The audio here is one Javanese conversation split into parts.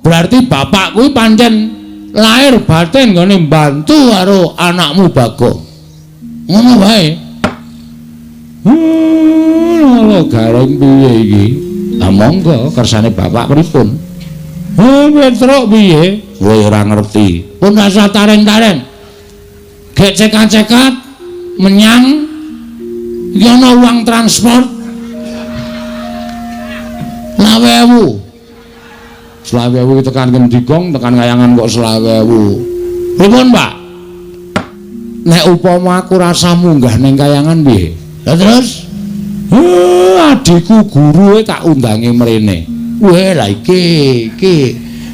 Berarti bapak kuwi pancen lahir batin nggone mbantu karo anakmu Bagong. Ngono wae. Lho gareng piye iki? Ah monggo kersane bapak pripun? Petruk piye? Kowe ora ngerti. Pun rasa tareng-tareng. Gek cekat-cekat menyang iki ana uang transport 20.000 tekan Kendhigong tekan Kayangan kok 20.000. Pripun, Pak? Nek upama aku rasa munggah ning Kayangan piye? Lah terus adikku guru tak undangi mrene. Weh lah iki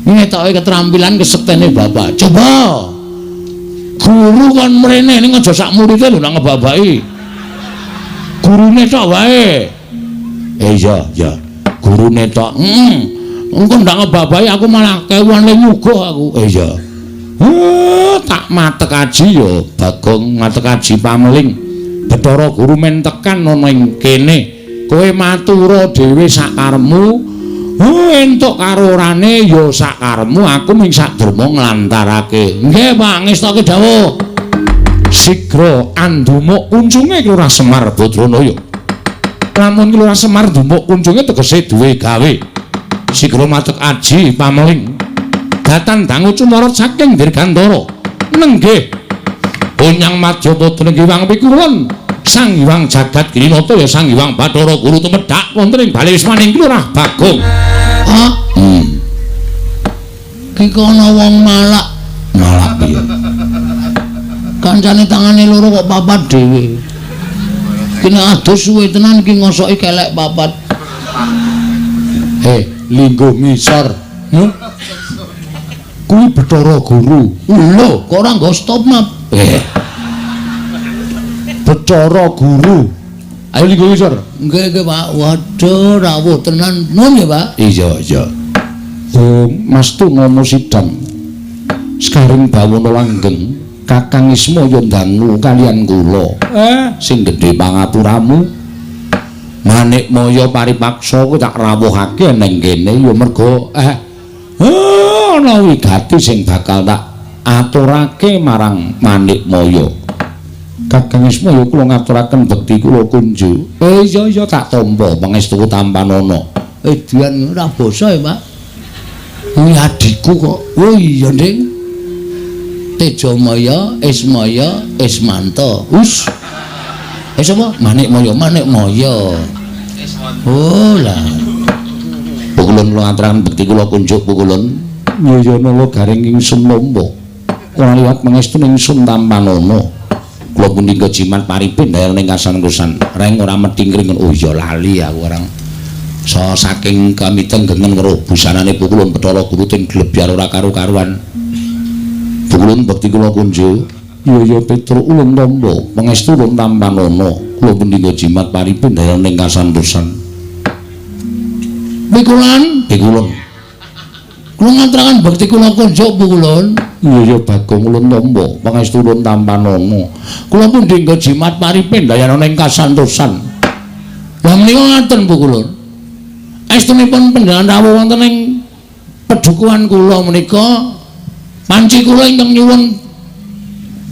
ngetoke keterampilan kesektene bapak. Coba guru kon mrene ning aja sak murite lho nak ngebabaki. Gurune tok wae. Iya, gurune tok. Engko ndak ngebabaki aku malah kewan le nyuguh aku. Iya. Tak matek aji ya Bagong matek aji pameling. Bathara guru men tekan ana ing kene. Kowe matura dhewe sak karepmu. Entuk karorane ya sak karepmu, aku ming sak derma nglantarake. Nggih, Pak, ngestoke dawuh. Sigra andumuk kunjunge Kelurahan Semar Badranaya. Lamun Kelurahan Semar ndumuk kunjunge tegese duwe gawe. Sigra matek aji pameling. Datan dangu cumorot saking Dirgantara. Nenggih. Onyang Madyapada nenggih Hyang Pikulun. Sang Hyang Jagat Grinata ya Sang Hyang Bathara Guru tumedhak wonten ing bali wismaning Kelurahan Bagong. Ki kono wong malak. Malak piye? Kancane tangane loro kok papat dhewe. Ki nek adus suwe tenan ki ngosoki kelek papat. Linggo ngisor. Kuwi Bathara Guru. Lho, kok ora nggo stop map? Bathara Guru. Ayo linggo ngisor. Nggih, Pak. Waduh, rawuh tenan. Nun ya, Pak? Iya. Mas Tuna Musidang. Sekaring bawana langgeng, Kakang Ismaya ndangu kalian kula. Sing gedhe pangapuramu. Manikmaya paripaksa kuwi tak rawuhake ning kene ya mergo ana wigati sing bakal tak aturake marang Manikmaya. Kakang Ismaya kula ngaturaken bekti kula kunju. Iya tak tampa pangestu tampanana. Edian ora basa ya, Pak. Kuwi adikku kok. Oh iya, Nding. Tejamaya, Ismaya, Ismanta. Sapa? Manikmaya. Oh lah. Pukulun kula ngaturaken bekti kula kunjuk pukulun. Nyayana garing ingsun nampa. Ora liwat pangestu ingsun tampanana. Kula pundi kejimat paripin daerah ning kasan-kusan reng ora medhing oh iya lali aku orang saking kamiteng gengen karo busanane pukulun Bathara Guru ting glebyar ora karu-karuan. Pukulun bekti kula kunjuk ya Petruk ulun tampa pangestu ulun tampanana kula pundi kejimat paripin daerah ning kasan-kusan. Pukulun kula ngaturaken bekti kula kunjuk pukulun. Iya Bagong ulun tampa pangestu ulun tampanana kula pundi kejimat paripin dayana ing kasantosan. Lah menika ngaten pukulun estunipun panjenengan rawuh wonten ing pedukuhan kula menika panci kula ingkang nyuwun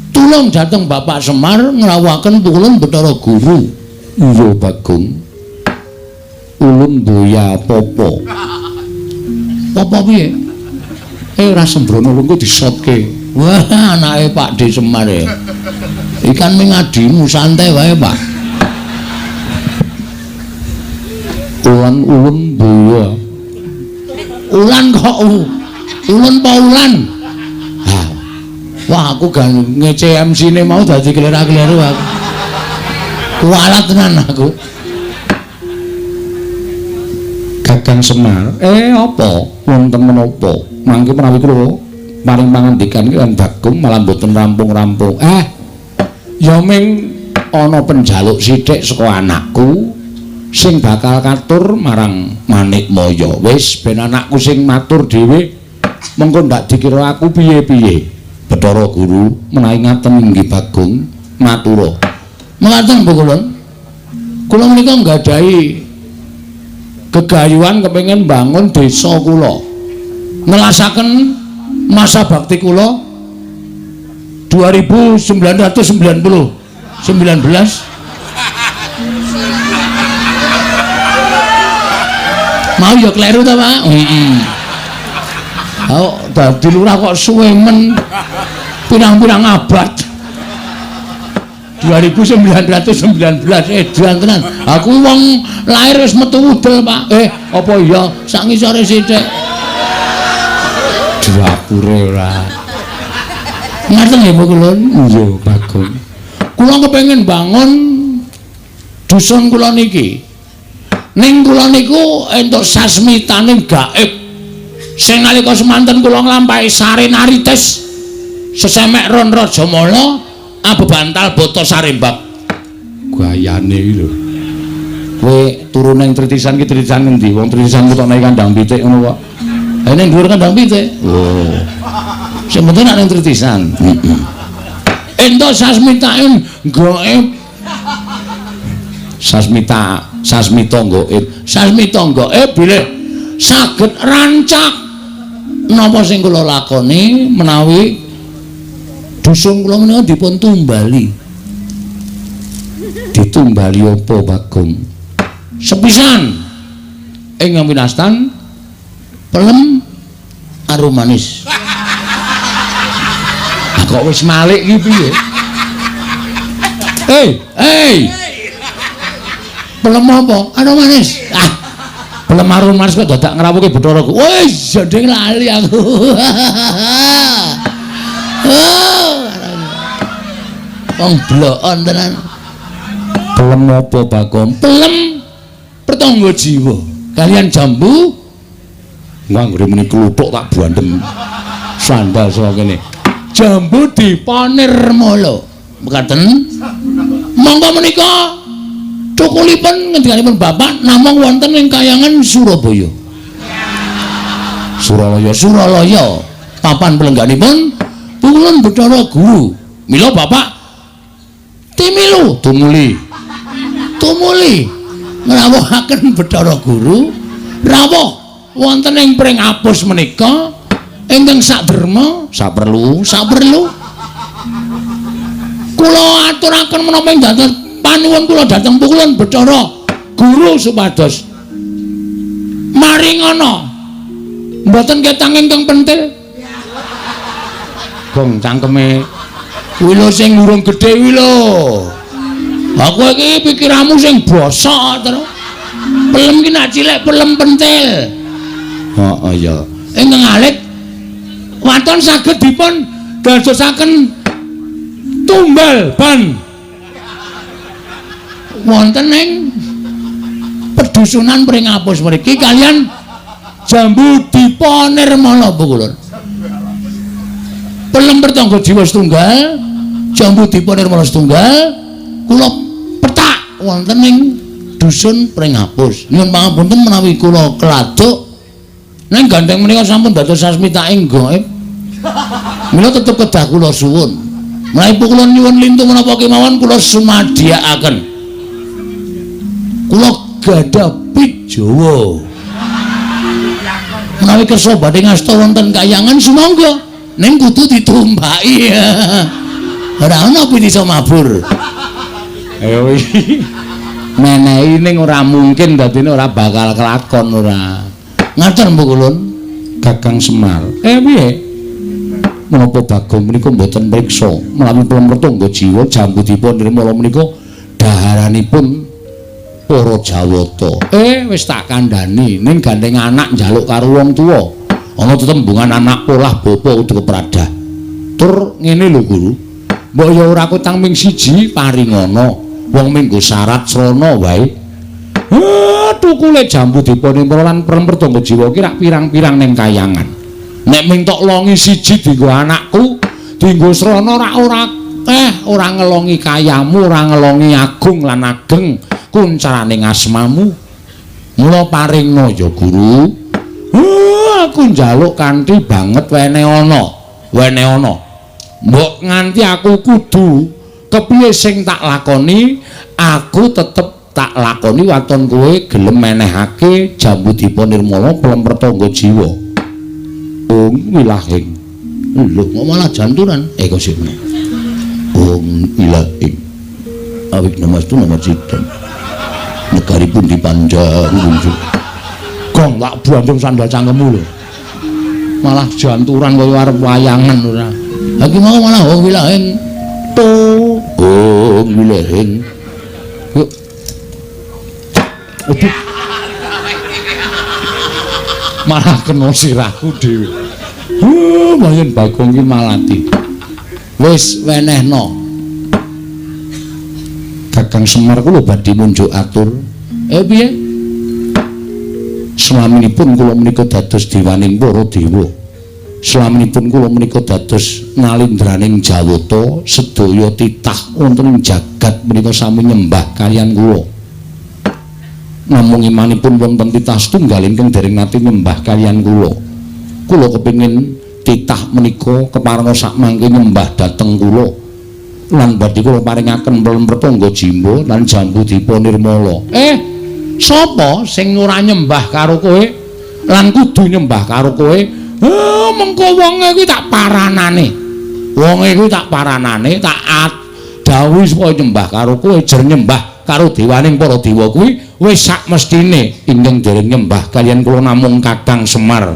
tulung dhateng Bapak Semar ngrawuhaken pukulun Bathara Guru. Iya Bagong ulun boya apa-apa. Apa piye? Ora sembrono lungguh disotke. Wah, anake Pak D Semar e. Ikan mengadimu santai wae, Pak. Ulun boya. Ulan kok ulun apa ulan? Wah, aku gak ngece MC-ne mau dadi kelera-keleru aku. Kualat tenan aku. Kakang Semar, apa? Wonten menapa? Mangke menawi kula paring pangandikan iki lan Bagong malah mboten rampung-rampung. Ya ming ana penjaluk sithik saka anakku sing bakal katur marang Manikmaya. Wis ben anakku sing matur dhewe mengko ndak dikira aku piye-piye. Bathara Guru menawi ngaten inggih Bagong matura. Mengaten pukulun. Kula menika nggadahi gegayuhan kepengin bangun desa kula. nelasaken masa bakti kula 1919 mau ya kleru ta Pak? Oh, dadi lurah kok suwe men pirang-pirang abad 1919 edan tenan. Aku wong lahir wis metu udel Pak. Apa iya sak ngisore sithik. Dapure ora. Ngaten nggih kula. Iya, Bagong. Kula kepengin bangun dusun kula niki. Ning kula niku entuk sasmitaning gaib. Sing nalika semanten kula nglampahi Sare Naritis sesemek Ron Rajamala abebantal Bata Sarembab. Gayane iki lho. Kowe turu ning Tritisan ki Tritisan endi? Wong Tritisan kok nek kandang pitik ngono kok. Ha ning dhuwur kandang pitik. Oh. Sing penting nek ning Tritisan. Entuk sasmitain gaib. Sasmita gaib. Sasmita gaib bilih saged rancak napa sing kula lakoni menawi dusun kula menika dipun tumbali. Ditumbali apa Bagong? Sepisan ing winastan pelem arum manis. Kok wis malik iki piye? Pelem apa? Arum manis. Pelem arum manis kok dadak ngrawuhke Batharaku. Wis jendeng lali aku. Wong bloon tenan. Pelem apa Bagong? Pelem pertangga jiwa. Kalian jambu nganggone muni kluthuk tak bandem. Sandal saka kene. Jambu dipanirmala. Mekaten. Monggo menika cukulipun ngendikanipun Bapak namung wonten ing Kayangan Surabaya. Suralaya. Papan pelengganipun Pukulun Bathara Guru. Mila Bapak tumuli ngrawuhaken Bathara Guru rawuh wonten ing pring apus menika ingkang saderma saperlu kula aturaken menapa ing dados panuwun kula dhateng Pukulun Bathara Guru supados maringana mboten ketang ingkang pentil. Gong cangkeme kuwi lho sing urung gedhe kuwi lho. Aku iki pikiranmu sing bosok terus. Pelem ki nak cilik pelem pentil. Heeh ya. Ingkang alit waton saged dipun dadosaken tumbal ban. Wonten ing pedusunan pring apus mriki kalian jambu dipanirmala Pukulun. Pelem pertangga jiwa setunggal, jambu dipanirmala setunggal, kula petak wonten ing dusun pring apus. Nyuwun pangapunten menawi kula keladuk ning gandeng menika sampun dados sasmitaing gaib. Mila tetep kedah kula suwun. Menawi Pukulun nyuwun lintu menapa kemawon kula sumadyakaken. Kula gadah pit Jawa. Menawi kersa badhe ngasta wonten Kayangan sumangga ning kudu ditumbaki. Ora ana pit iso mabur. Ayo iki menehi ning ora mungkin dadine ora bakal kelakon ora. Ngaten Pukulun Kakang Semar. Piye? Menapa Bagong menika mboten mriksa menawi pelem pertangga jiwa jambu dipun nirmala menika daharanipun para Jawata. Wis tak kandhani ning gandeng anak njaluk karo wong tuwa. Ana tetembungan anak polah bapa uga pradah. Tur ngene lho Guru. Mbok ya ora kutang ming siji paringana. Wong minggo syarat srana wae. Tukule jambu dipunimra lan pertangga jiwa ki rak pirang-pirang ning Kayangan. Nek ming tok longi siji dienggo anakku, dienggo srana ora ngelongi kayamu, ora ngelongi agung lan ageng kuncaraning asmamu. Mula paringna ya Guru. Aku njaluk kanthi banget wene ana. Mbok nganti aku kudu kepiye sing tak lakoni, aku tetep tak lakoni waton kowe gelem menehake jambu dipunirmala pelem pertangga jiwa. wilahing. Lho, kok malah janturan? Kok sik. Wilahing. Awit namastu nama sidang. Negaripun dipanjang kunjuk. Gong tak buandung sandal cangkemmu lho. Malah janturan kaya arep wayangan ora. Ha iki mau malah wilahing. Wilahing. Yuk. Aduh. Malah kena sirahku dhewe. Mayen Bagong ki malati. Wis wenehno. Kakang Semar kula badhe munjuk atur. Piye? Slaminipun kula menika dados dewaning para dewa. Slaminipun kula menika dados nalindraning Jawata, sedaya titah wonten ing jagat menika sami nyembah kaliyan kula. Namung imanipun wonten titah setunggal ingkang dereng nate nyembah kaliyan kula. Kula kepengin titah menika keparenga sakmangke nyembah dhateng kula. Lan badhe kula paringaken mrepangga jimbo lan jambu dipa nirmala. Sapa sing ora nyembah karo kowe lan kudu nyembah karo kowe? Mengko wonge kuwi tak paranane. Wonge kuwi tak paranane, tak dawuhi supaya nyembah karo kowe, jer nyembah karo dewaning para dewa kuwi wis sak mestine ingkang dereng nyembah kaliyan kula namung Kakang Semar.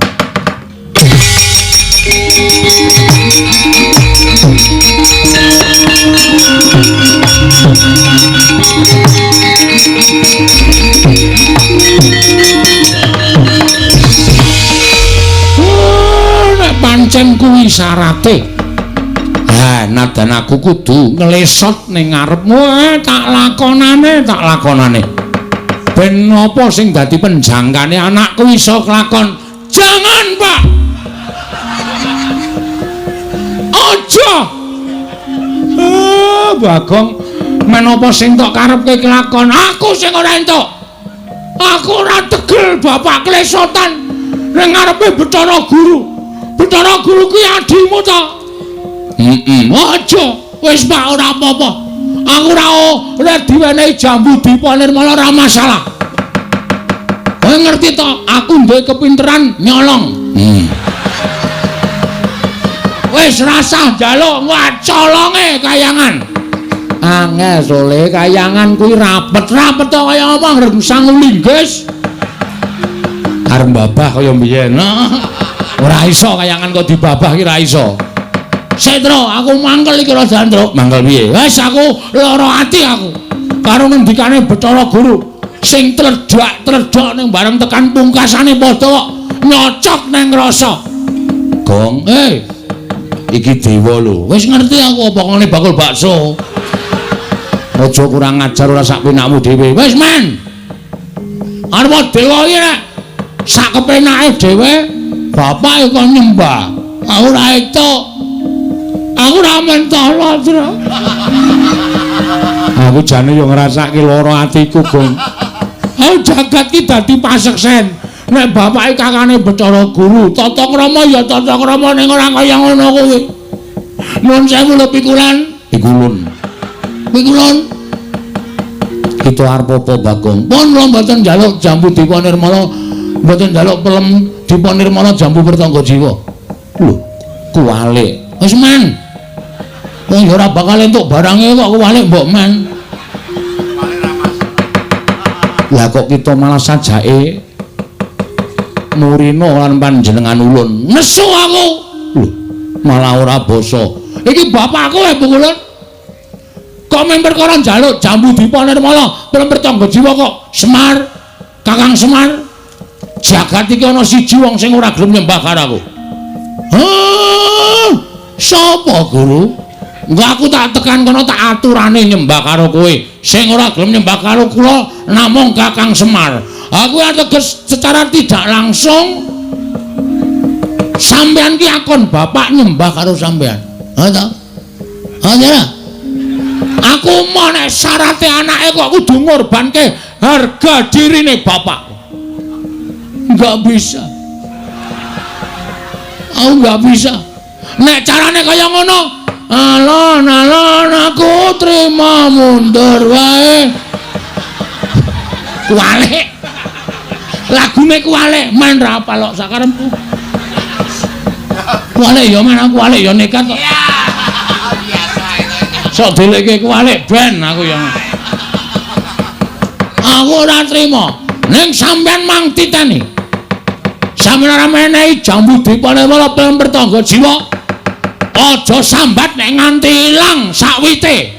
Nek pancen kuwi syarate. Nadan aku kudu nglesot ning ngarepmu, tak lakonane. Ben napa sing dadi penjangkane anakku iso kelakon? Jangan, Pak. Aja. Bagong, menapa sing tok karepke kelakon? Aku sing ora entuk. Aku ora tegel bapak klesotan ning ngarepe Bathara Guru. Bathara Guru kuwi adimu to? Aja. Wis Pak ora apa-apa. Aku ora diwenehi jambu dipa nirmala ora masalah. Kowe ngerti to? Aku duwe kepinteran nyolong. Wis rasah njaluk ngacolonge kayangan. Angel sole kayangan kuwi rapet-rapet to kaya apa ngrungsang linggis. Arep babah kaya mbiyen. Ora iso kayangan kok dibabah ki ora iso. Setro, aku mangkel iki ora jandruk. Mangkel piye? Wis aku lara ati aku. Karo ngendikane Bathara Guru sing tledhak ning bareng tekan pungkasane padha nyocok ning rasa. Gong, iki dewa lho. Wis ngerti aku apa ngene bakul bakso. Aja kurang ajar ora sak penakmu dhewe. Wis men. Arep dewa iki nek sak kepenake dhewe bapak kok nyembah. Aku ora entuk. Aku ora mentolo, Tru. Aku jane yo ngrasake lara atiku, Gong. Aku jagat ki dadi paseksen. Nek bapake kakane Bathara Guru, tata krama ya tata krama ning ora kaya ngono kuwi. Nuwun sewu lho pikulan. Pikulun. Kita arep apa, Bagong? Pun kula mboten njaluk jambu dipa nirmala, mboten njaluk pelem dipa nirmala jambu pertangga jiwa. Lho, kuwalik. Wis men. Wong ora bakal entuk barange kok kuwalik mbok men. Lah kok kita malah sajake murina lan panjenengan ulun. Nesu aku. Lho, malah ora basa. Iki bapakku Bukulun. Kok men perkara njaluk jambu dipa nirmala, pelem pertangga jiwa kok Semar, Kakang Semar. Jagat iki ana siji wong sing ora gelem nyembah karo aku. Sapa, Guru? Enggak aku tak tekan kono tak aturane nyembah karo kowe. Sing ora gelem nyembah karo kula namung Kakang Semar. Aku ateges secara tidak langsung sampean ki akon bapak nyembah karo sampean. Ha ta? Ha ya. Aku mau nek syarate anake kok kudu ngorbanke harga dirine bapak. Enggak bisa. Aku enggak bisa. Nek carane kaya ngono, alon aku terima mundur wae. Kuwalik. Lagune kuwalik main ra apal kok sakarepku. kualik ya men aku kualik ya nekat kok. Iya. Biasa itu. Sok dileke kualik ben aku ya. Aku ora trima. Ning sampean mang titeni. Sampeyan ora menehi jambu dipane wala pertangga jiwa. Aja sambat nek nganti ilang sakwite.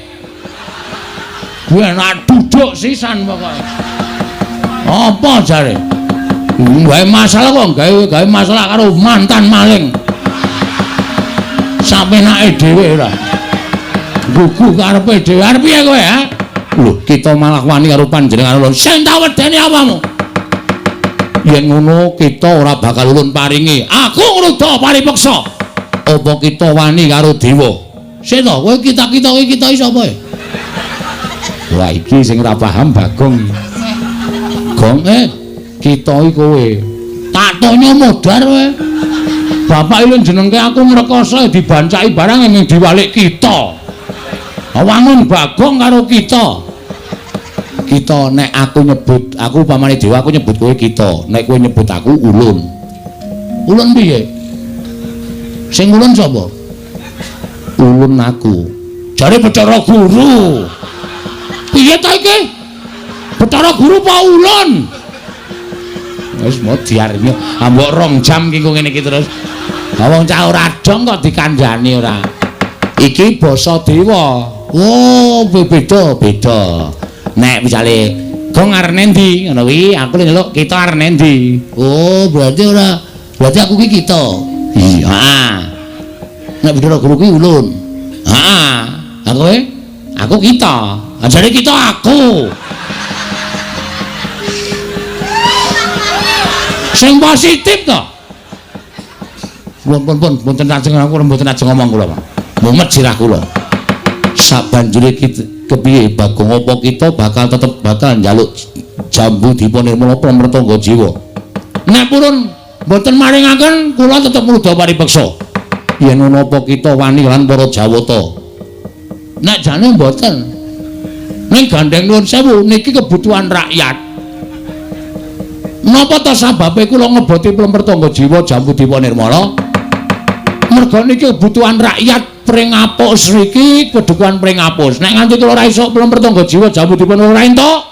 Gue enak duduk sisan pokoke. Apa jare? Gawe masalah kok gawe masalah karo mantan maling. Sapenake dhewe ora. Gugu karepe dhewe. Arep piye kowe, ha? Lho, kita malah wani karo panjenengan ulun. Sing tak wedeni apamu? Yen ngono kita ora bakal ulun paringi. Aku ngruda paripeksa. Apa kita wani karo dewa? Sik to, kowe kita-kita kowe kita iki sapa? Wah iki sing ora paham Bagong. Gong kita iki kowe. Tak tonyo modar kowe. Bapak iki jenengke aku ngrekoso dibancaki barang ning diwalik kita. Wangun Bagong karo kita. Kita nek aku nyebut, aku pamane dewa aku nyebut kowe kita. Nek kowe nyebut aku ulun. Ulun piye? Sing ulun sapa? Ulun aku. Jare Bathara Guru. Piye ta iki? Bathara Guru apa ulun? Wis mau diareni ambok 2 jam ki ngene iki terus. Ha wong cah ora dong kok dikandhani ora. Iki basa dewa. Oh, beda. Nek misale gong arene ndi ngono kuwi aku nyeluk kita arene ndi. Oh, berarti aku ki kita. Iya. Nek Bathara Guru ki ulun. Heeh. Aku kita. Ajare kita aku. Sing positif to. Pun mboten ajeng aku mboten ajeng ngomong kula, Pak. Mumet sirah kula. Sabanjure kepiye Bagong apa kita bakal njaluk jambu dipunirmala pramrtangga jiwa. Nek purun mboten maringaken kula tetep mrudha paripeksa. Yen ana apa kita wani lan para Jawata. Nek jane mboten. Ning gandeng nuwun sewu niki kebutuhan rakyat. Napa ta sababe kula ngeboti pramrtangga jiwa jambu dipunirmala? Merga niki kebutuhan rakyat pring apus niki kedukuhan pring apus. Nek nganti kula ora iso pramrtangga jiwa jambu dipunirmala entuk,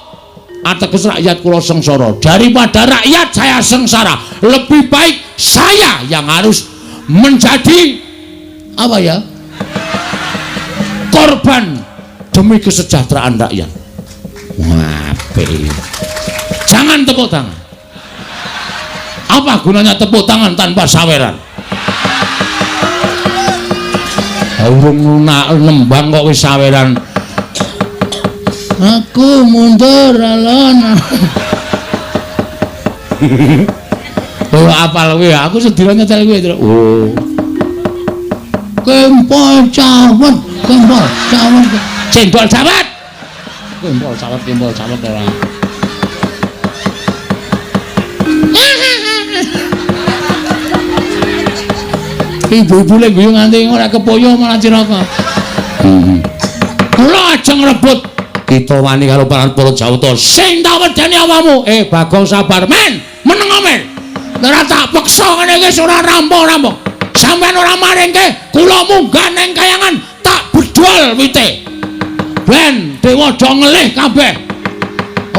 ateges rakyat kula sengsara. Daripada rakyat saya sengsara, lebih baik saya yang harus menjadi apa ya? Korban demi kesejahteraan rakyat. Wape. Jangan tepuk tangan. Apa gunanya tepuk tangan tanpa saweran? Urung nembang kok wis saweran. Aku mundur alon. Oh apal kuwi, aku sedira nyetel kuwi. Oh. Kempol cawet. Cendol cawet. Kempol cawet ora. Ibu-ibu lek guyu nganti ora kepoyo malah ciraka. Kula ajeng rebut kita wani karo para Jawata. Sing tak wedeni awamu. Bagong sabar men, meneng men. Ora tak peksa ngene iki ora rampung-rampung. Sampeyan ora maringke, kula munggah ning kayangan tak bedol wite. Ben dewa do ngelih kabeh.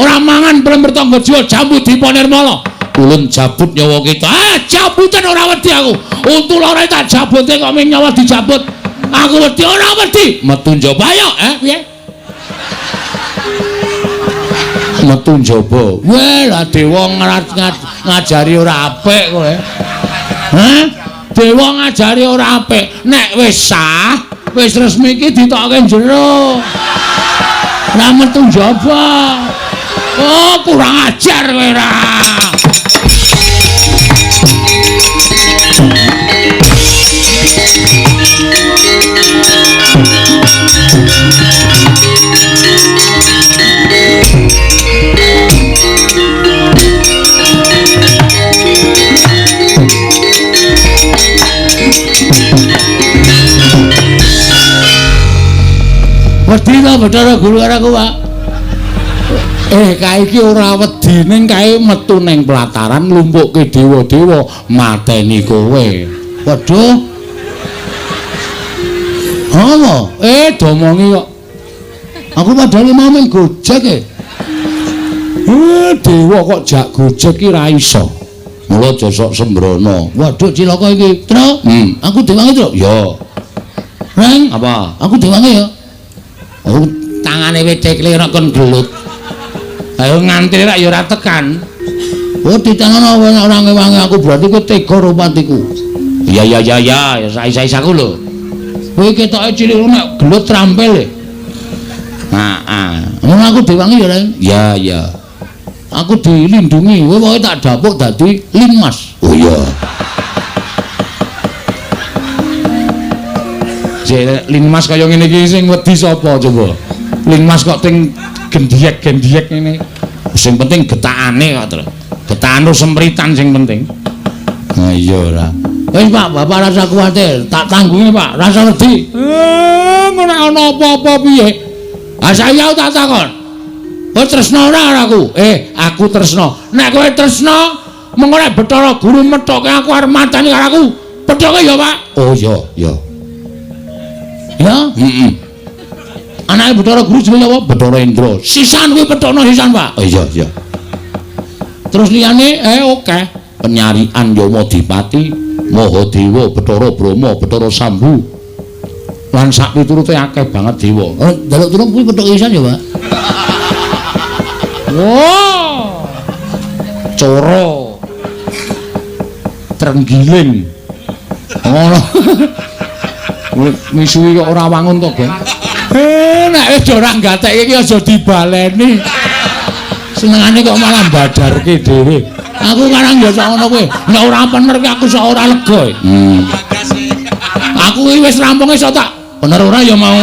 Ora mangan pramrtangga jiwa jambu dipunirmala. Ulun jabut nyawa kita. Jabutan ora wedi aku. Untul ora tak jabute kok ming nyawa dijabut. Aku wedi ora wedi. Metu njaba yo, piye? Metu njaba. Weh, lah dewa ngajari ora apik kowe. Hah? Dewa ngajari ora apik. Nek wis sah, wis resmi iki ditokke jero. Lah metu njaba. Oh, kurang ajar kowe ra. Wedi ta Bathara Guru karo Pak. Kae iki ora wedi ning kae metu ning pelataran nglumpukke dewa-dewa mateni kowe. Waduh, Apa? Domongi kok. Aku padahal mau main gojek e. Dewa kok jak gojek ki ra iso. Mula aja sok sembrono. Waduh cilaka iki. Tru, aku diwangi, Tru. Ya. Reng, apa? Aku diwangi ya. Oh, tangane wetekle ora kon gelut. Ayo ngantri rak ya ora tekan. Oh, ditangan ora ngewangi aku berarti kowe tega ropatiku. Iya, sae-saesaku lho. Kowe ketoke cilik nek gelut trampil e. Ngono aku diwangi ya, Reng? Iya. Aku dilindungi, kowe pokoke tak dapuk dadi linmas. Oh iya. Linmas kaya ngene iki sing wedi sapa coba? Linmas kok ting gendhiek-gendhiek ngene. Sing penting getakane kok, Tru. Getakan sempritan sing penting. Nah iya ora. Wis Pak, Bapak rasa kuwatir, tak tanggungi Pak, rasa wedi. Ngono ana apa-apa piye? Ah saya tak takon. Kowe tresno ora aku? Aku tresno. Nek kowe tresno, mengko nek Bathara Guru methoke aku arep matani karo aku. Pethoke ya, Pak? Oh iya. Ya? Anake Bathara Guru jenenge apa? Bathara Indra. Sisan kuwi pethono sisan, Pak. Oh iya. Terus liyane oke. Penyarian Yamadipati, Mahadewa, Bathara Brahma, Bathara Sambu. Lan sak piturute akeh banget dewa. Oh, delok turung kuwi petuk isan ya, Pak? Wow. Coro. Trenggiling. Ngono. Misuwi kok ora wangun to, Geng? Nek wis ora gatek iki aja dibaleni. Senengane kok malah badarke dhewe. Aku karang ya sak ngono kuwi. Nek ora bener ki aku sak ora lega. Aku iki wis rampunge iso tak bener ora ya mau.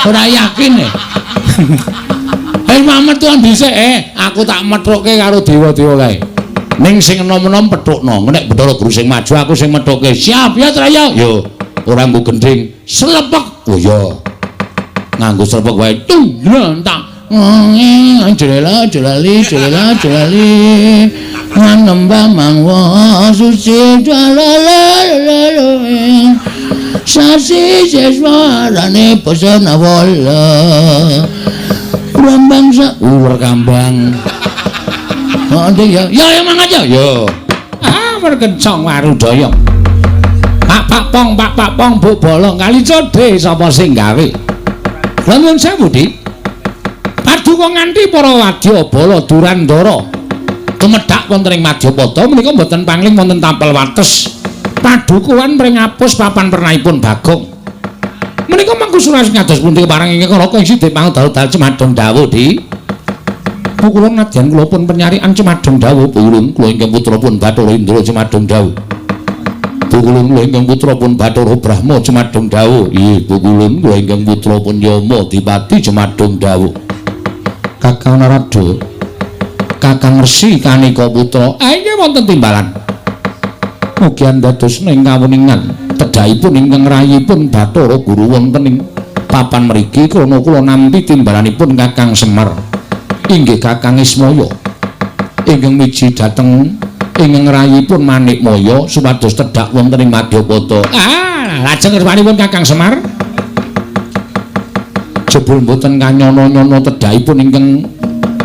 Ora yakin e. Mamet tuan dhisik aku tak methuke karo dewa-dewa kae. Ning sing enom-enom pethukno, nek Bathara Guru sing maju aku sing methuke. Siap ya, Traya? Yo, ora nggo gending, slepek. Oh iya. Nganggo slepek wae. Tung, tak. Jelali. Nambah mangwa suci jalalala. Sasi seswarane pesona wala. Rambang ular kambang. Oh ya emang aja. Yo. Merkencong warudaya. Pak Pong Bu Bolong kali codhe sapa sing gawe? Lah nyuwun sewu, Dik. Paduka nganti para wadya bala Durandara tumedhak wonten ing Madyapada menika mboten pangling wonten tampel wates. Padukuhan mring ngapus papan pernahipun Bagong. Menika mangku suraos ngados pundi parang ingkang raka ing Sidhe Pangdal Cemadong dawuh, Dik. Kula nadyan kula pun penyarian Cemadong dawuh, Pulun kula ingkang putra pun Bathara Indra Cemadong dawuh. Pulun kula ingkang putra pun Bathara Brahma Cemadong dawuh. Nggih, Pulun kula ingkang putra pun Yama Dipati Cemadong dawuh. Kakang Narada, Kakang Resi Kanika putra, inggih wonten timbalan. Mugi dados ing kawuningan tedhahipun ingkang rayipun Bathara Guru wonten ing papan mriki krana kula nampi timbalanipun Kakang Semar inggih Kakang Ismaya ingkang miji dhateng ingkang rayipun Manikmaya supados tedhak wonten ing Madyapada. Lajeng kersanipun Kakang Semar jebul mboten kanyono-nyono tedhahipun ingkang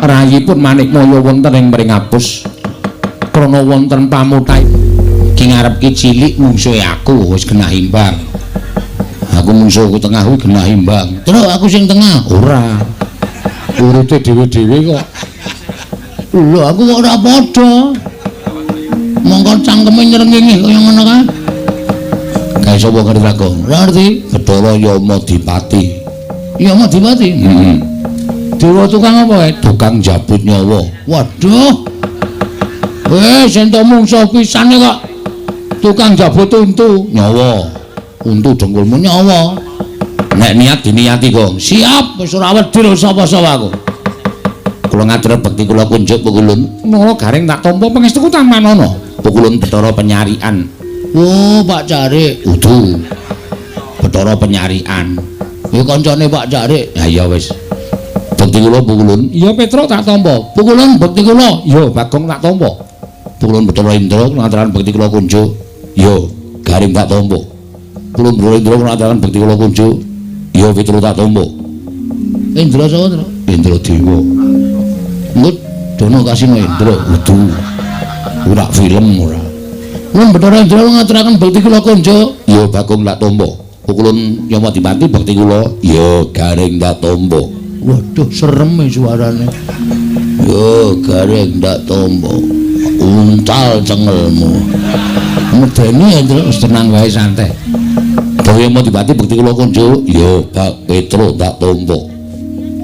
rayipun Manikmaya wonten ing Mringapus krana wonten pamuthahe ki ngarep ki cilik mungsuhe aku wis genah imbang. Aku mungsuhku tengah kuwi genah imbang. Terus aku sing tengah ora. Urute dhewe-dhewe kok. Lho aku kok ora padha. Mongko cangkeme nyrengenge kaya ngono kae. Kae sapa ngerti aku? Ora ngerti. Bathara Yamadipati. Yamadipati? Dewa tukang apa? Tukang jabut nyawa. Waduh. Sing mungsuh pisane kok tukang jabut untu nyawa. Untu dengkulmu nyawa. Nek niat diniati kok. Siap wis ora wedi lho sapa-sapa aku. Kula ngatur bekti kula kunjuk Pukulun. Menawa garing tak tampa pangestuku tamanono. Pukulun Bathara Penyarian. Oh, Pak Carik. Udu. Bathara Penyarian. Kuwi kancane Pak Carik. Ha iya wis. Bekti kula Pukulun. Iya Petra tak tampa. Pukulun bekti kula. Iya Bagong tak tampa. Pukulun Bathara Indra ngaturan bekti kula kunjuk. Yo, garing tak tampa. kula Indra ngaturaken bekti kula kunjuk ya pitulung tak tampa. Indra sapa to? Indra Dewa. Engko dono kasih Indra udu. Ora film ora. Mun Bathara Indra ngaturaken bekti kula kunjuk ya Bagong tak tampa. Kulun Yamadipati bekti kula ya Garing tak tampa. Waduh serem suarane. Ya Garing tak tampa. Untal cengelmu. Medeni Indra wis tenang wae santai. Daya Madipati bekti kula kunjuk ya Bak Petro tak tampa.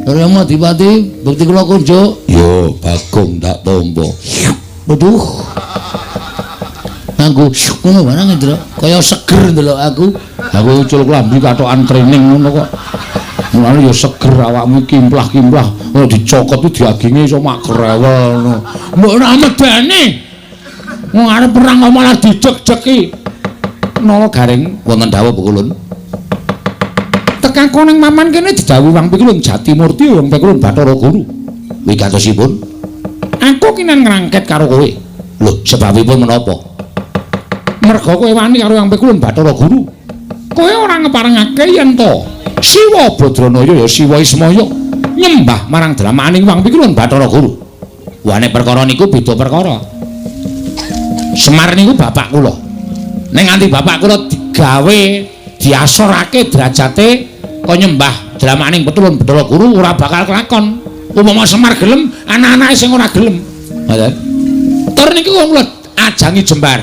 Daya Madipati bekti kula kunjuk ya Bagong tak tampa. Waduh. Aku ngono barang Indra, kaya seger ndelok aku. Aku ucul klambi katokan training ngono kok. Mulane ya seger awakmu kimplah-kimplah. Ora dicokot iki diaginge iso mak grewel ngono. Mbok ora medeni. Wong arep perang kok malah dideg-degi. Nala Garing wonten dawuh Pukulun. Tekan koneng maman kene didhawuhi Wang Pikulun Jatimurti Wong Pikulun Bathara Guru. Wigatosipun aku kinen ngrangket karo kowe. Lho, sebabipun menapa? Merga kowe wani karo Wang Pikulun Bathara Guru. Kowe ora ngeparengake yen to Siwa Badranaya ya Siwa Ismaya nyembah marang dramaning Wang Pikulun Bathara Guru. Wane perkara niku beda perkara. Semar niku bapak kula. Ning nganti bapak kula digawe diasorake derajate kaya nyembah dramaning Petulun Bathara Guru ora bakal kelakon. Upama Semar gelem, anak-anake sing ora gelem. Ngoten. Tur niku kula ajangi jembar.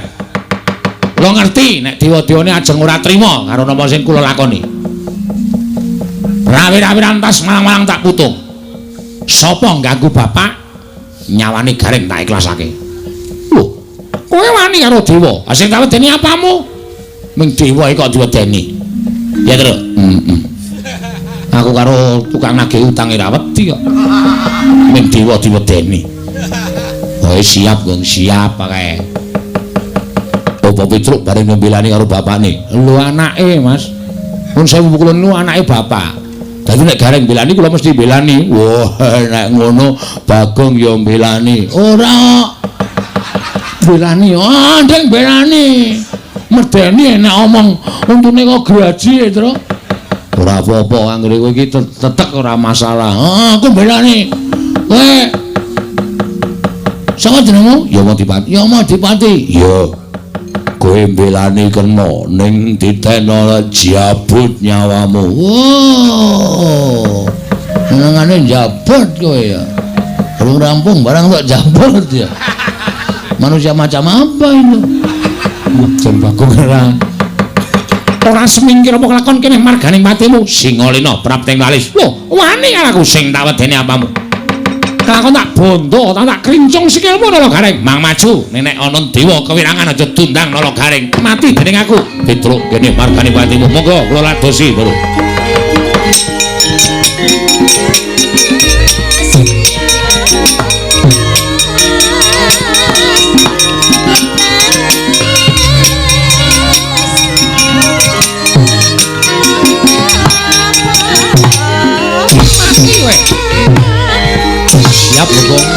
Kula ngerti nek dewa-dewane ajeng ora trima karo napa sing kula lakoni. Rawi-rawi rantas malang-malang tak putung. Sapa ngganggu bapak nyawane Garing tak ikhlasake. Lho, kowe wani karo dewa, sing tak wedeni apamu? Ming dewa iki kok diwedeni. Ya, Tru. Aku karo tukang nagih utang ora wedi kok. Ming dewa diwedeni. Wae siap, Gong, siap kae. Apa Petruk bareng membelani karo bapakne. Lho anake, Mas. Mun sewu Pukulun lu anake bapak. Dadi nek Garing belani kula mesti belani. Wah, nek ngono Bagong ya belani. Ora belani, ndeng belani. Medeni nek omong untune kok graji, Tru. Ora apa-apa anggere kowe iki tetek ora masalah. Aku belani. Kowe sapa jenengmu? Yamadipati. Yamadipati. Ya. Kowe belani kena ning ditena jabut nyawamu. Wow. Senengane jabut kowe ya. Belum rampung barang kok jabut ya. Manusia macam apa itu? Macam Bagong ora semingkir apa kelakon kene marganing patimu Singalena prapting walis. Lho, wani aku sing tak wedeni apamu. Kelakon tak bondo, tak krincung sikilmu Nala Garing. Mang maju, nek ana dewa kewirangan aja tundang Nala Garing. Mati dening aku. Petruk kene marganing patimu. Monggo kula ladosi, Bro. Siap Bagong.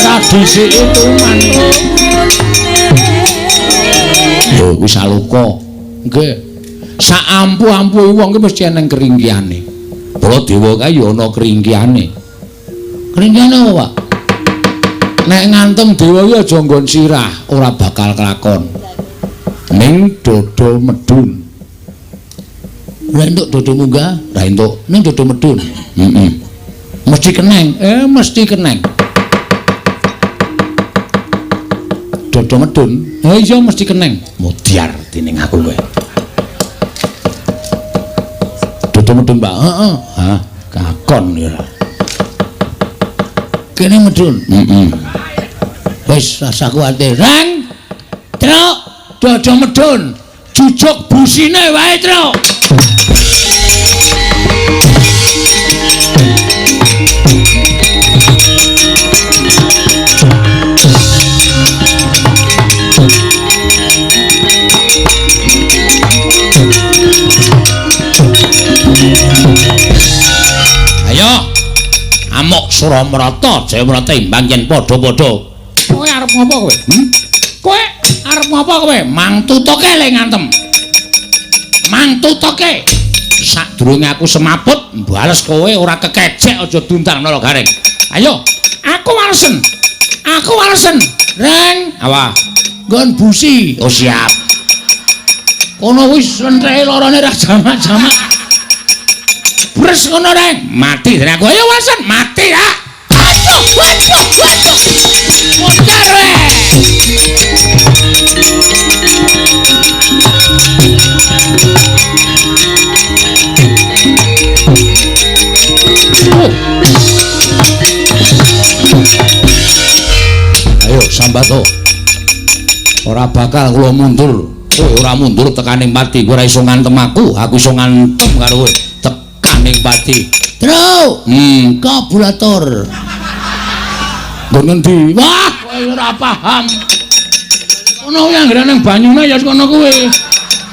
Tradisi itu man. Lho wis aluka. Nggih. Sak ampu-ampu wong ki mesti ana keringkiane. Para dewa kae ya ana keringkiane. Keringkiane apa, Pak? Nek ngantem dewa ki aja nggon sirah, ora bakal kelakon. Ning dada medun. Lah entuk dada munggah, ra entuk. Ning dada medun. Mesti keneng, mesti keneng. Dada medun. Iya mesti keneng. Mudyar dening aku kowe. Dada medun, Pak. Heeh. Hah, kakon ya. Kene medun. Wis rasa kuwatir. Rang. Truk, dada medun. Jujuk busine wae, Truk. Suramrata Jayamrata imbang yen padha-padha. Kowe arep ngopo kowe? Kowe arep ngopo kowe? Mang tutuke le ngantem. Mang tutuke. Sadurunge aku semaput mbales kowe ora kekecek aja duntang nala garing. Ayo, aku walesen. Aku walesen. Reng, apa? Nggon busi. Oh siap. Kono wis lentreke lorone ra jamak-jamak. Bres ngono Reng. Mati dene aku. Ayo walesen, mati ya. Waduh, waduh, waduh. Mutar Reng. Ayo sambato. Ora bakal kula mundur. Kowe ora mundur tekaning pati. Kowe ora iso ngantem aku iso ngantem karo kowe. Tekaning pati. Tru, kabulator. Nggon ngendi? Wah, kowe ora paham. Ono yang ngrene banyune ya kono kowe.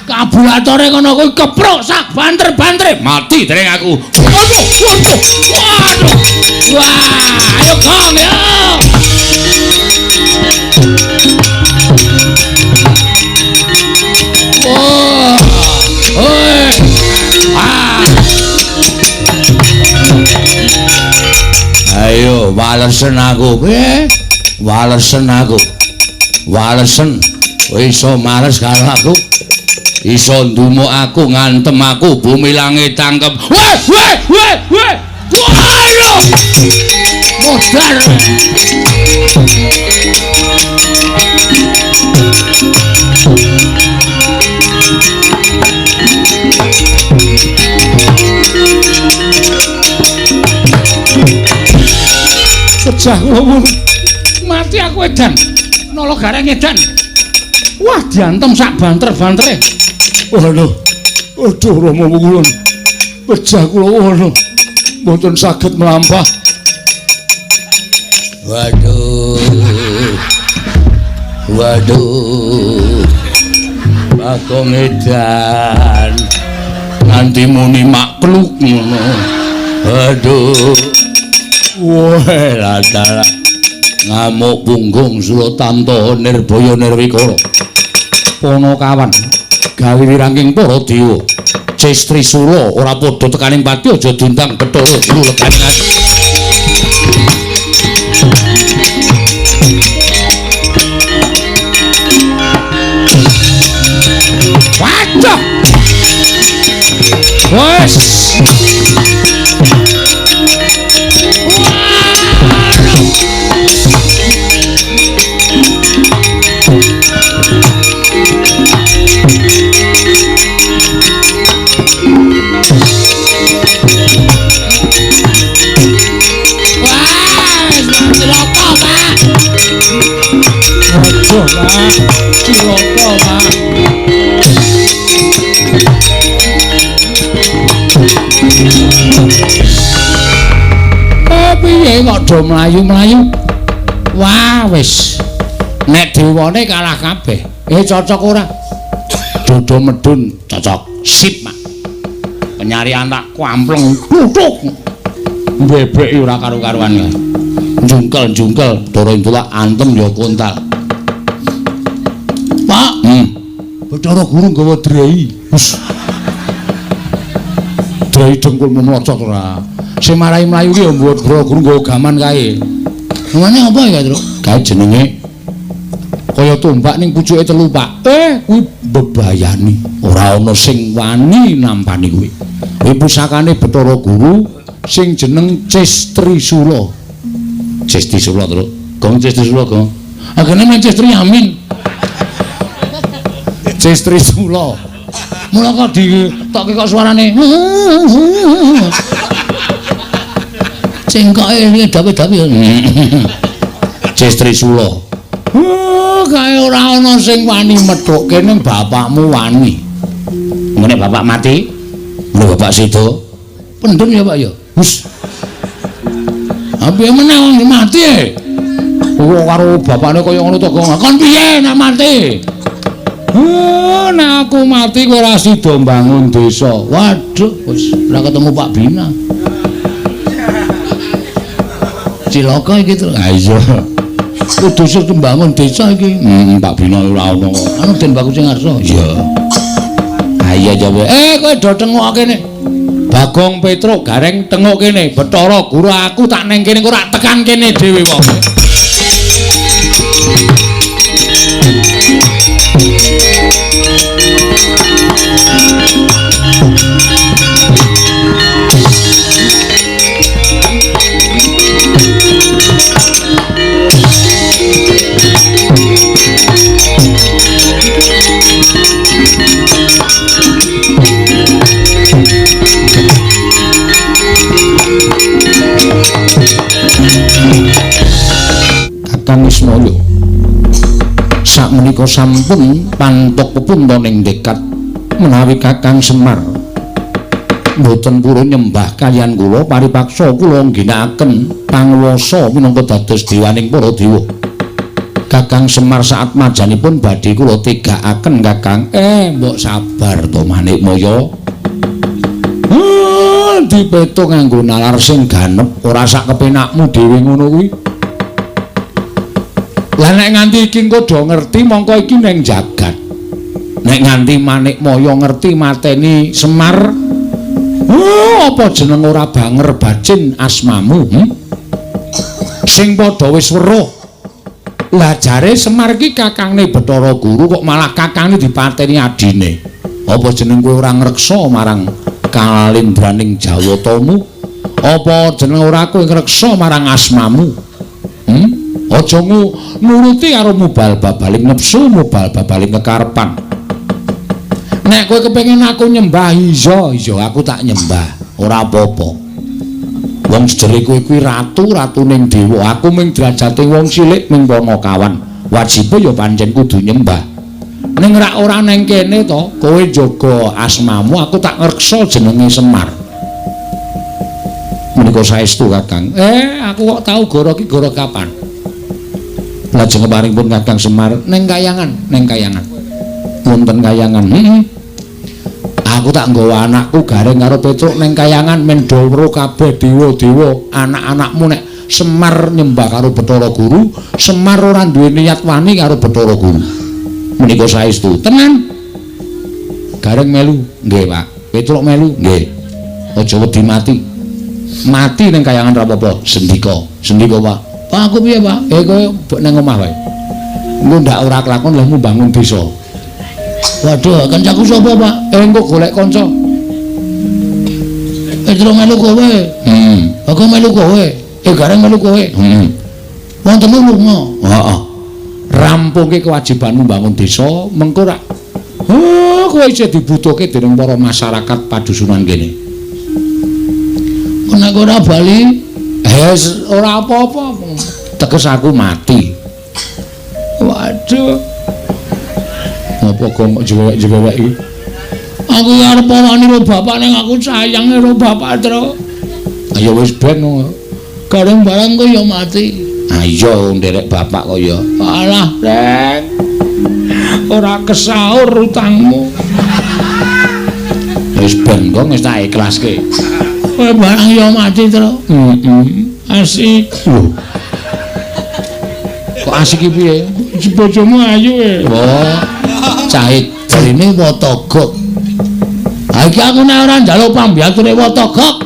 Kabulatore kono kowe keprok sak banter-bantere. Mati dereng aku. Waduh, waduh. Waduh. Wah, ayo gong ya. Wah. Oi. Ah. Ayo walesen aku, walesen aku. Walesen. Iso males karo aku. Iso ndumuk aku ngantem aku bumi langit tangkep. Weh, weh, weh, weh. Waduh. Modar. Pecah kula mati aku edan. Nala gareng edan. Wah diantem sak banter-bantere. Waduh. Aduh Rama Wulan. Pecah kula waduh. Mboten saged mlampah. Waduh. Waduh. Bagong edan. Nganti muni makluk ngono. Aduh. Wah, latara. Ngamuk punggung Sulatanto Nirbaya Nirwikara. Panakawan gawe wirangking para dewa. Cestri Sula ora padha tekaning pati aja dundang Bathara Guru leganing ati. Waduh. Wes. Cilaka, Pak. Piye kok do mlayu-mlayu? Wah, wis. Nek dewane kalah kabeh. Cocok ora? Dodo medun cocok. Sip, Mak. Penyarian tak kwampleng tutuk. Bebek ora karo-karuan ya. Jungkel-jungkel doro intulak antem ya kontal. Pak, Bathara Guru nggawa drai. Drai dengkul memlocot ora. Sing marai mlayu ki ya mbuat Bathara Guru nggawa gaman kae. Namane apa ya, Tru? Kae jenenge kaya tombak ning pucuke telu, Pak. Kuwi bebayani. Ora ana sing wani nampani kuwi. Kuwi pusakane Bathara Guru sing jeneng Cestri Sula. Cestri Sula, Tru. Gong Cestri Sula, Gong. Agene men Cestri Amin. Cestri Sula. Mula kok ditokke kok suarane. Cengkoke iki dawe-dawe. Cestri Sula. Kae ora ana sing wani methuk kene bapakmu wani. Ngene bapak mati. Lho bapak Sido. Pendem ya, Pak ya. Hus. Apa meneh wong mati e? Karo bapakne kaya ngono to, Gong. Kon piye nek mati? Nek aku mati kowe ora sida mbangun desa. Waduh, wis ora ketemu Pak Bina. Cilaka iki to. Ha iya. Kudu sing mbangun desa iki. Pak Bina ora ono. Anu Den Bagus sing ngarsa. Iya. Ha iya jawe. Kowe do tengok kene. Bagong Petruk gareng tengok kene. Bathara Guru aku tak neng kene ora tekan kene dhewe wong. Kakang Wismaya sakmenika sampun pantuk pepuntaning dekat menawi Kakang Semar mboten purun nyembah kaliyan kula paripaksa kula ngginakaken panguwasa minangka dados dewaning para dewa. Kakang Semar saat majanipun badhe kula tegakaken Kakang. Mbok sabar to Manikmaya. Dipeto nganggo nalar sing ganep ora sak kepenakmu dhewe ngono kuwi. Lah nek nganti iki engko do ngerti mongko iki ning jagat. Nek nganti Manikmaya ngerti mateni Semar, apa jeneng ora banger bacin asmamu? Sing padha wis weruh. Lah jare Semar iki kakangne Bathara Guru kok malah kakangne dipateni adine. Apa jeneng kowe ora ngreksa marang kalindraning Jawatamu? Apa jeneng ora kowe ngreksa marang asmamu? Aja nuruti karo mubal babaling nepsu, mubal babaling kekarepan. Nek kowe kepengin aku nyembah, iya aku tak nyembah. Ora apa-apa. Wong sedere kowe kuwi ratu ning dewa. Aku ming derajate wong cilik ming Panakawan. Wajibe ya pancen kudu nyembah. Ning ora ning kene to, kowe jaga asmamu, aku tak ngreksa jenenge Semar. Menika saestu Kakang. Aku kok tau goro ki goro kapan? Lajeng keparingipun Kakang Semar ning kayangan. Wonten kayangan. Aku tak nggawa anakku gareng karo Petruk ning kayangan men do weruh kabeh dewa-dewa. Anak-anakmu nek Semar nyembah karo Bathara Guru, Semar ora duwe niat wani karo Bathara Guru. Menika saestu. Tenan. Gareng melu. Nggih, Pak. Petruk melu. Nggih. Aja wedi mati. Mati ning kayangan ra apa-apa. Sendika, Pak. Pak aku piye, Pak? Kowe nang omah wae. Engko ndak ora kelakon lehmu bangun desa. Waduh, kancaku sapa, Pak? Engko golek kanca. Petruk melu kowe. Aku melu kowe. Gareng melu kowe. Wonten lunga. Heeh. Rampungke kewajibanmu bangun desa, mengko ra. Kowe isih dibutuhke dening para masyarakat padusunan kene. Nek ora bali ora apa-apa, teges aku mati. Waduh. Apa kok jewek-jewek iki? Aku arep wani karo bapak ning aku sayang karo bapak, Tru. Ya wis ben gareng barang kok ya mati. Iya nderek bapak kok ya. Alah, Reng. Ora kesaur utangmu. Wis ben kok wis tak ikhlaske. Kowe barang ya mati, Tru. Asik. Kok asik iki piye? Bojomu ayu cahit jarine Watagok. Ha iki aku nek ora njaluk pambiyanture Watagok,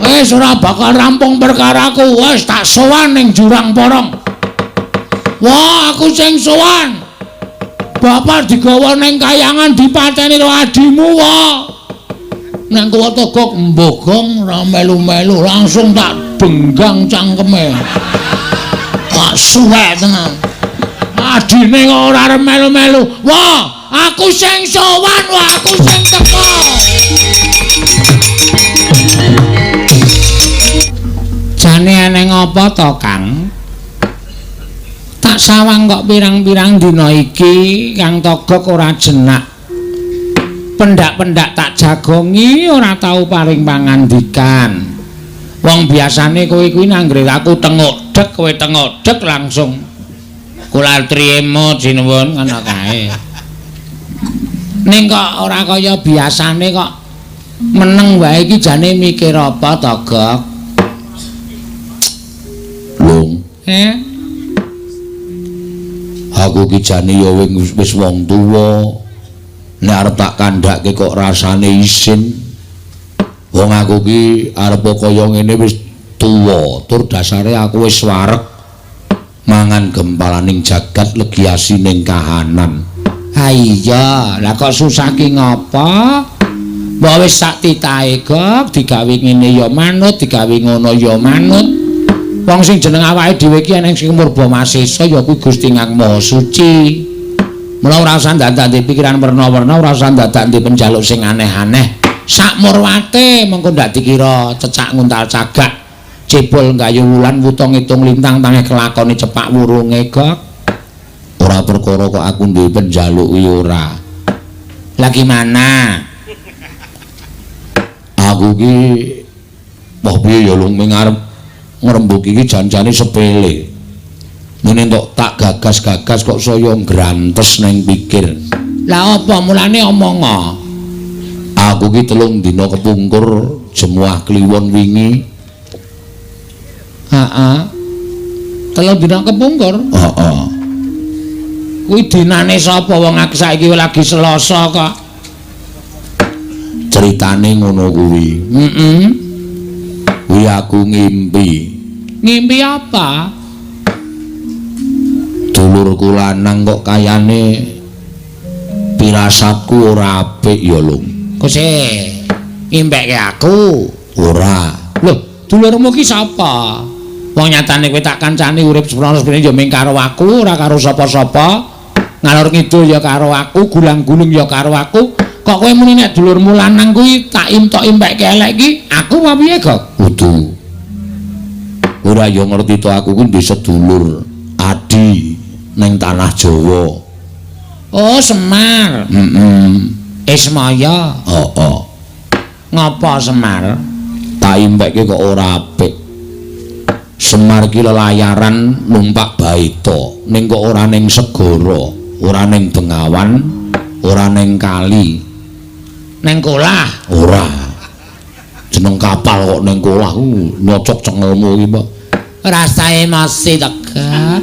wis ora bakal rampung perkaraku. Wis tak sowan ning jurang porong. Wah, aku sing sowan. Bapak digawa ning kayangan dipateni karo adimu wae. Nang Watagok mbogong ora melu-melu langsung tak benggang cangkeme. Tak suwek tenan. Adine kok ora arep melu-melu. Wah, aku sing sowan, aku sing teko. Jane eneng apa to, Kang? Tak sawang kok pirang-pirang dina iki Kang Togok ora jenak. Pendak-pendak tak jagongi ora tau paring pangandikan. Wong biasane kowe kuwi nanggre aku tengok dek, kowe tengok dek langsung kula trimo jinuwun ngono kae. Ning kok ora kaya biasane kok meneng wae iki jane mikir apa Togok? Aku ki jane ya wis wong tuwa. Nek arep tak kandhake kok rasane isin. Wong aku ki arep kaya ngene wis tuwa, tur dasare aku wis wareg mangan gempalaning jagat legiasi ning kahanan. Ha iya, lah kok susah ki ngapa? Mbok wis sak titahe kok digawe ngene ya manut, digawe ngono ya manut. Wong sing jeneng awake dhewe ki ana sing murba masesa ya kuwi Gusti Kang Maha Suci. Mula ora usah dadak pikiran werna-werna, ora usah dadak penjaluk sing aneh-aneh. Sak murwate mengko ndak dikira cecak nguntal cagak. Cebol nggayu wulan wuta ngitung lintang tangeh kelakone cepak wurunge kok. Ora perkara kok aku duwe penjaluk kuwi ora. Lah gimana? Aku ki mbah piye ya lung arep ngrembug iki jancane sepele. Mene entuk tak gagas-gagas kok saya ngrantes nang pikir. Lah apa mulane omonga? Aku ki 3 dina kepungkur jemuah kliwon wingi. Heeh. 3 dina kepungkur? Heeh. Kuwi dinane sapa wong aku saiki lagi Selasa kok. Ceritane ngono kuwi. Heeh. Kuwi aku ngimpi. Ngimpi apa? Dulurku lanang kok kayane pirasatku ora apik ya, Lung. Kose ngimpekke aku ora. Lho, dulurmu ki sapa? Wong nyatane kowe tak kancani urip seprono-sprene ya mung karo aku, ora karo sapa-sapa. Ngalor ngidul ya karo aku, gulang-gulung ya karo aku. Kok kowe muni nek dulurmu lanang kuwi tak impekke elek ki, aku apa piye, Gok? Kudu. Ora ya ngerti to aku kuwi ndek sedulur, adi ning tanah Jawa. Oh, Semar. Ismaya. Heeh. Ngapa Semar? Tak impekke kok ora apik. Semar ki lelayaran numpak baita, ning kok ora ning segara, ora ning Bengawan, ora ning kali. Ning kolah ora. Jeneng kapal kok ning kolah nyocok cengelmu iki, Pak. Rasae masih tegak.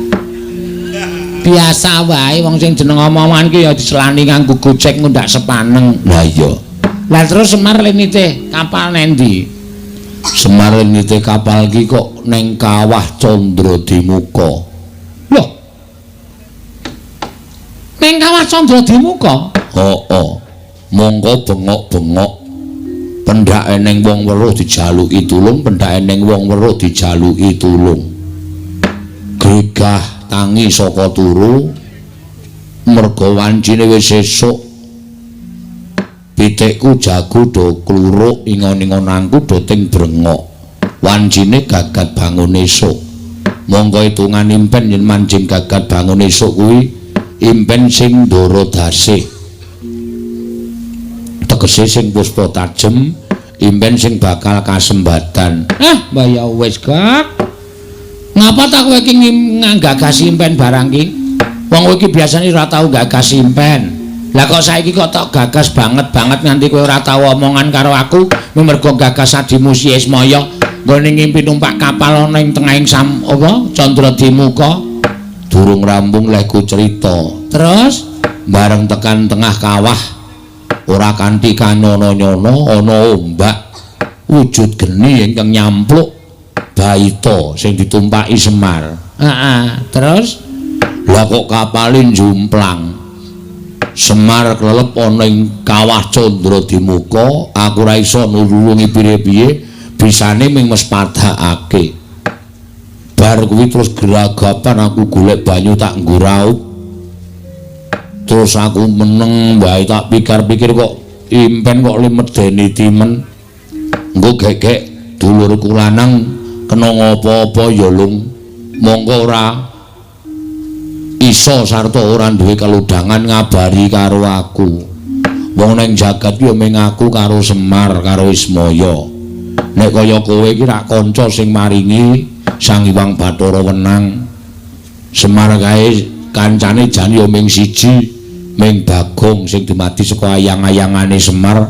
Biasa wae wong sing jeneng omongan ki ya diselani nganggo gocek ngundak sepaneng. Lah iya. Lah terus Semar lenite kapal nendi? Semar lenite kapal ki kok ning Kawah Candradimuka. Loh. Ning Kawah Candradimuka? Heeh. Monggo bengok-bengok. Pendhake ning wong weruh dijaluki tulung, pendhake ning wong weruh dijaluki tulung. Gegah tangi saka turu merga wancine wis sesuk. Pitikku jago do kluruk ingon-ingonanku do ting brengok. Wancine gagat bangun esuk. Monggo hitungan impen yen mancing gagat bangun esuk kuwi impen sing ndara dasih. Tegese sing puspa tajem, impen sing bakal kasembatan. Mbah ya wis, Gak. Ngapa tak kowe iki nggagas impen barang ki? Wong kowe iki biasane ora tau gagas impen. Lah kok saiki kok tak gagas banget nganti kowe ora tau omongan karo aku, mergo gagas adimu si Ismaya nggone ngimpi numpak kapal ana ing tengahing Candradimuka. Durung rampung lehku cerita. Terus bareng tekan tengah kawah ora kanthi kanyono-nyono ana ombak wujud geni ingkang nyampluk baita sing ditumpaki Semar. Terus lha kok kapalin jumplang. Semar klelep ana ing Kawah Candradimuka, aku ora iso nulungi piye-piye, bisane ming mes padhakake. Bar kuwi terus geragapan aku golek banyu tak nggo raup. Terus aku meneng wae tak pikir-pikir kok impen kok medeni timen. Nggo gegek dulurku lanang kena ngopo-opo ya Lung. Monggo ora iso sarta ora duwe keludhangan ngabari karo aku. Wong ning jagat ya mung aku karo Semar karo Ismaya. Nek kaya kowe iki rak kanca sing maringi Sang Hyang Bathara Wenang. Semar kae kancane jan ya mung siji, mung Bagong sing dumadi saka ayang-ayangane Semar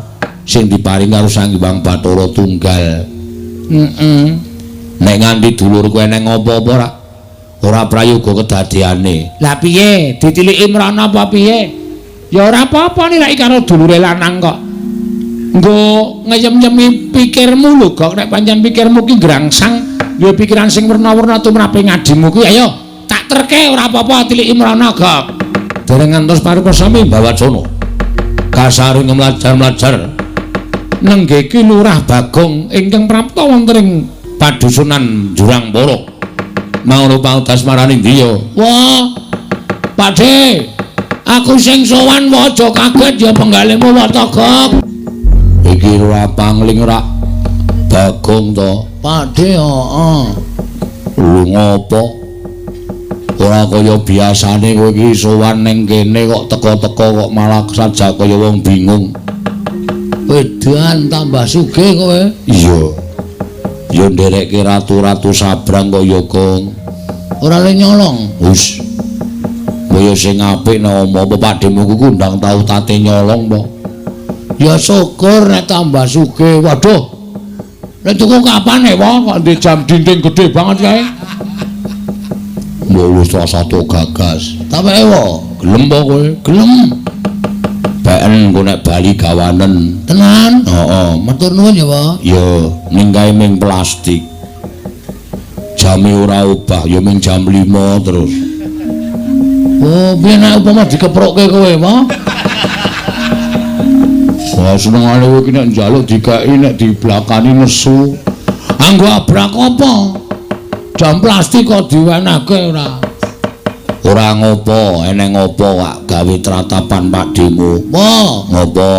sing diparing karo Sang Hyang Bathara Tunggal. Nek nganti dulurku eneng apa-apa ora prayoga kedadiane. Lah piye? Ditiliki mrana apa piye? Ya ora apa-apa nilai karo dulure lanang kok. Nggo ngeyem-yemi pikirmu lho, kok nek pancen pikirmu ki grangsang, ya pikiran sing werna-werna tumrape ngadimu kuwi ayo tak terke ora apa-apa tiliki mrana kok. Dereng ngantos paripasami Mbawacana. Kasaring mlajar-mlajar nenggeki Lurah Bagong ingkang prapta wonten ing padusunan Jurang Para. Maono pautas marani ndiya. Wah, Pakde, aku sing sowan aja kaget ya penggalemu Watagok. Iki ora pangling rak Bagong to. Pakde, heeh. Lu ngopo? Ora kaya biasane kowe iki sowan ning kene kok teka-teka kok malah saja kaya wong bingung. Wedan tambah sugih kowe. Iya. Ya nderekke ratu-ratu sabrang kaya Gong. Ora le nyolong. Wis. Kaya sing apik nama apa padhemu ku ndang tau tate nyolong po. Ya syukur nek tambah sugih. Waduh. Nek tuku kapan po kok di jam dinding gede banget kae. Mbok wis satu gagas. Tapeke wo, Gelem po kowe? gelem. Ben engko nek bali gawanen. Tenan? Heeh. Matur nuwun ya, Pak. Ya, ning kae ming plastik. Jame ora obah, ya ming jam 5 terus. Oh, piye nek upama dikeprokke kowe, Pak? Wah, senengane kowe iki nek njaluk dikai nek diblakani nesu. Anggo abrak apa? Jam plastik kok diwenehke ora? Ora ngopo, eneng ngopo kak gawe tratapan pakdemu. Apa? Ngopo?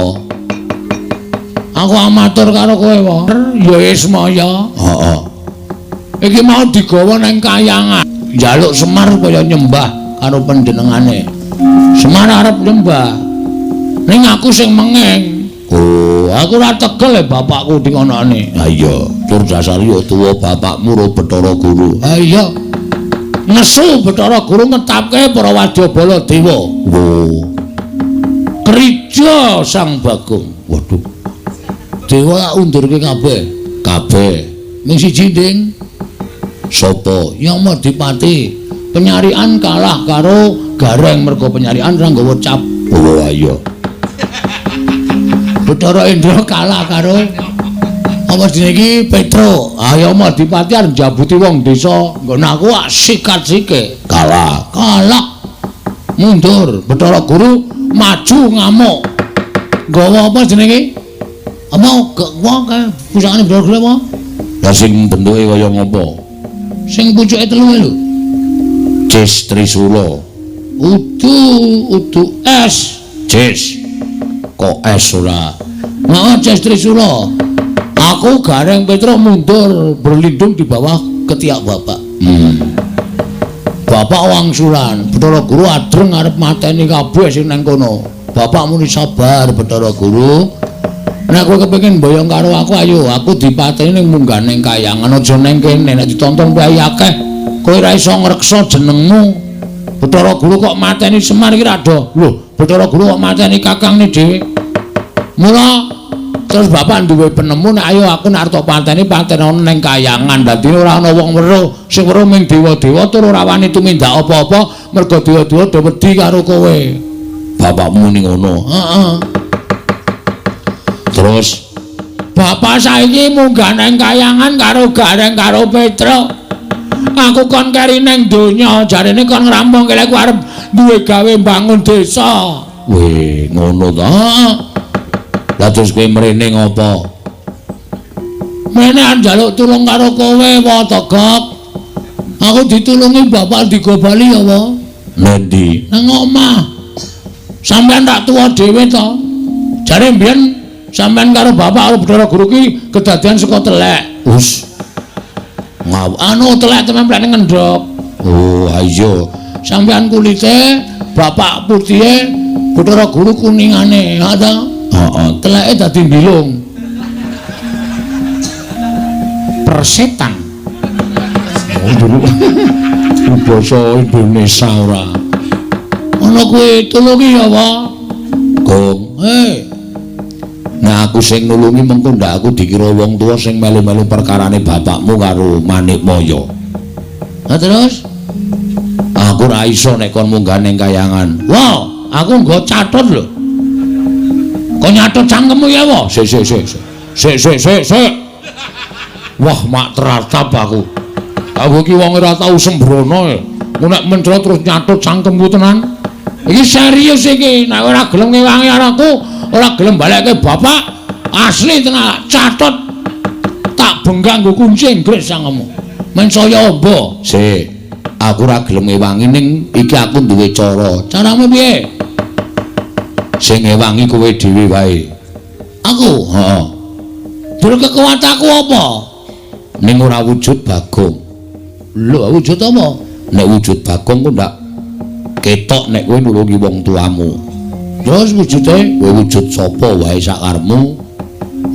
Aku amatur karo kowe, Pak. Ya Ismaya. Heeh. Iki mau digawa nang kayangan. Njaluk Semar kaya nyembah karo panjenengane. Semar arep nyembah. Ning aku sing mengeng. Oh, Aku ora tegel bapakku dingonane. ha iya, tur dasar yo tuwa bapakmu ro Bathara Guru. Ha iya. Nesu Bathara Guru ngetapke para Wadyabala Dewa. Oh, Krija Sang Bagong. waduh, Dewa tak undurke kabeh. kabeh Ming siji nding sapa? Yamadipati. Penyarian kalah karo Gareng mergo penyarian ra nggawa cap. Oh, iya. Bathara Indra kalah karo apa jenenge iki Petro. Ah Yamadipati arep njabuti wong desa. Nggon aku sikat-sike. Kalah. Kalah. Mundur. Bathara Guru maju ngamuk. Nggawa apa jenenge? Apa wong kae pusakane Bathara Guru apa? Lah sing bentuke kaya ngopo? Sing pucuke telu lho. Cis Trisula. Udu es. Cis. Kok es ora? Heeh, Cis Trisula. Aku Gareng Petro mundur berlindung di bawah ketiak bapak. Bapak wangsulan, Bathara Guru adreng arep mateni kabeh sing nang kono. Bapak muni sabar, Bathara Guru. Nek kowe kepengin mboyong karo aku ayo, aku dipateni ning munggah ning kayangan aja ning kene nek ditonton wae akeh. Kowe ora iso ngreksa jenengmu. Bathara Guru kok mateni Semar iki ra do. Lho, Bathara Guru kok mateni kakangne dhewe. Mula terus bapak duwe penemu nek ayo aku nek arep pateni patenono ning kayangan. Dadi ora ana wong weruh, sing weruh ming dewa-dewa tur ora wani tumindak apa-apa mergo dewa-dewa do wedi karo kowe. Bapakmu ning ngono. Heeh. Terus Bapak saiki munggah nang kayangan karo Gareng karo Petro. Aku kon keri nang donya, jarene kon ngrampung kene aku arep duwe gawe mbangun desa. weh ngono ta? Lah terus kowe mrene ngopo? Mene njaluk tulung karo kowe, Watagok. Aku ditulungi bapak digobali ya, Wa. Nendi? Nang omah. Sampeyan tak tuwa dhewe to. Jare mbiyen sampeyan karo bapak karo Bathara Guru ki kedadian saka telek. Us. Anu telek temen plane ngendhok. Oh, ayo. Sampeyan kulite, bapak putihe, Bathara Guru kuningane, ha ta? Heeh. Teleke dadi mbilung. Persetan. Oh, dulu. Basa Indonesia ora. Ana kuwi tulungi ya, Pak. Gong. Nah aku sing nulungi mengko ndak aku dikira wong tua sing melu-melu perkarane bapakmu karo Manikmaya. Nah terus Aku ora iso nek kon munggah ning kayangan. Wah, aku nggo catet lho. Kok nyatet cangkemmu ya, wa? Sik. Wah, mak teratap aku. Aku iki wong ora tau sembrono e. Nek mencret terus nyatet cangkemmu tenan. Iki serius iki. Nek ora gelem ngewangi aku, ora gelem balekke bapak, asli tenan catet. Tak benggang nggo kunci Inggris cangkemmu. Men saya ombo. Sik. Aku ora gelem ngewangi ning iki aku duwe cara. Caramu piye? Sing ngewangi kowe dhewe wae. Aku? Heeh. Dur kekuatanku apa? Ning ora wujud Bagong. Lho, wujud apa? Nek wujud Bagong ku ndak ketok nek kowe nulungi wong tuamu. Terus wujude kowe wujud sapa wae sakarepmu.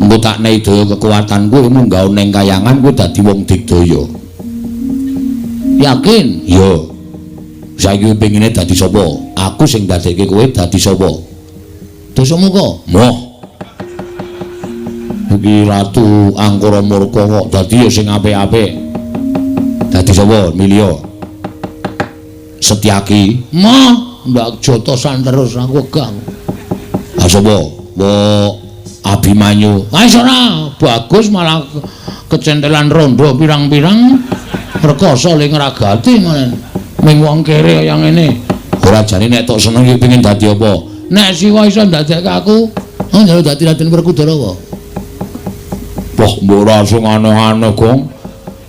Engko tak nehi daya kekuatanku munggah ning kayangan kowe dadi wong digdaya. Yakin? Yo. Saiki pengine dadi sapa? Aku sing dadekke kowe dadi sapa? Dosamu kok? Moh. Iki Ratu Angkara Murka kok dadi ya sing apik-apik. Dadi sapa? Milya. Setyaki. Moh, ndak jotosan terus aku gang. Ah sapa? Abimanyu. Ah ora, bagus malah kecentelan rondo pirang-pirang. Rekoso ling ngragati ngono. Ming wong kere kaya ngene. Ora jane nek tok seneng iki pengin dadi apa? Nek siwa iso ndadekke aku, njaluk dadi Raden Werkudara wae. Wah, mbok ora sing aneh-aneh, Gong.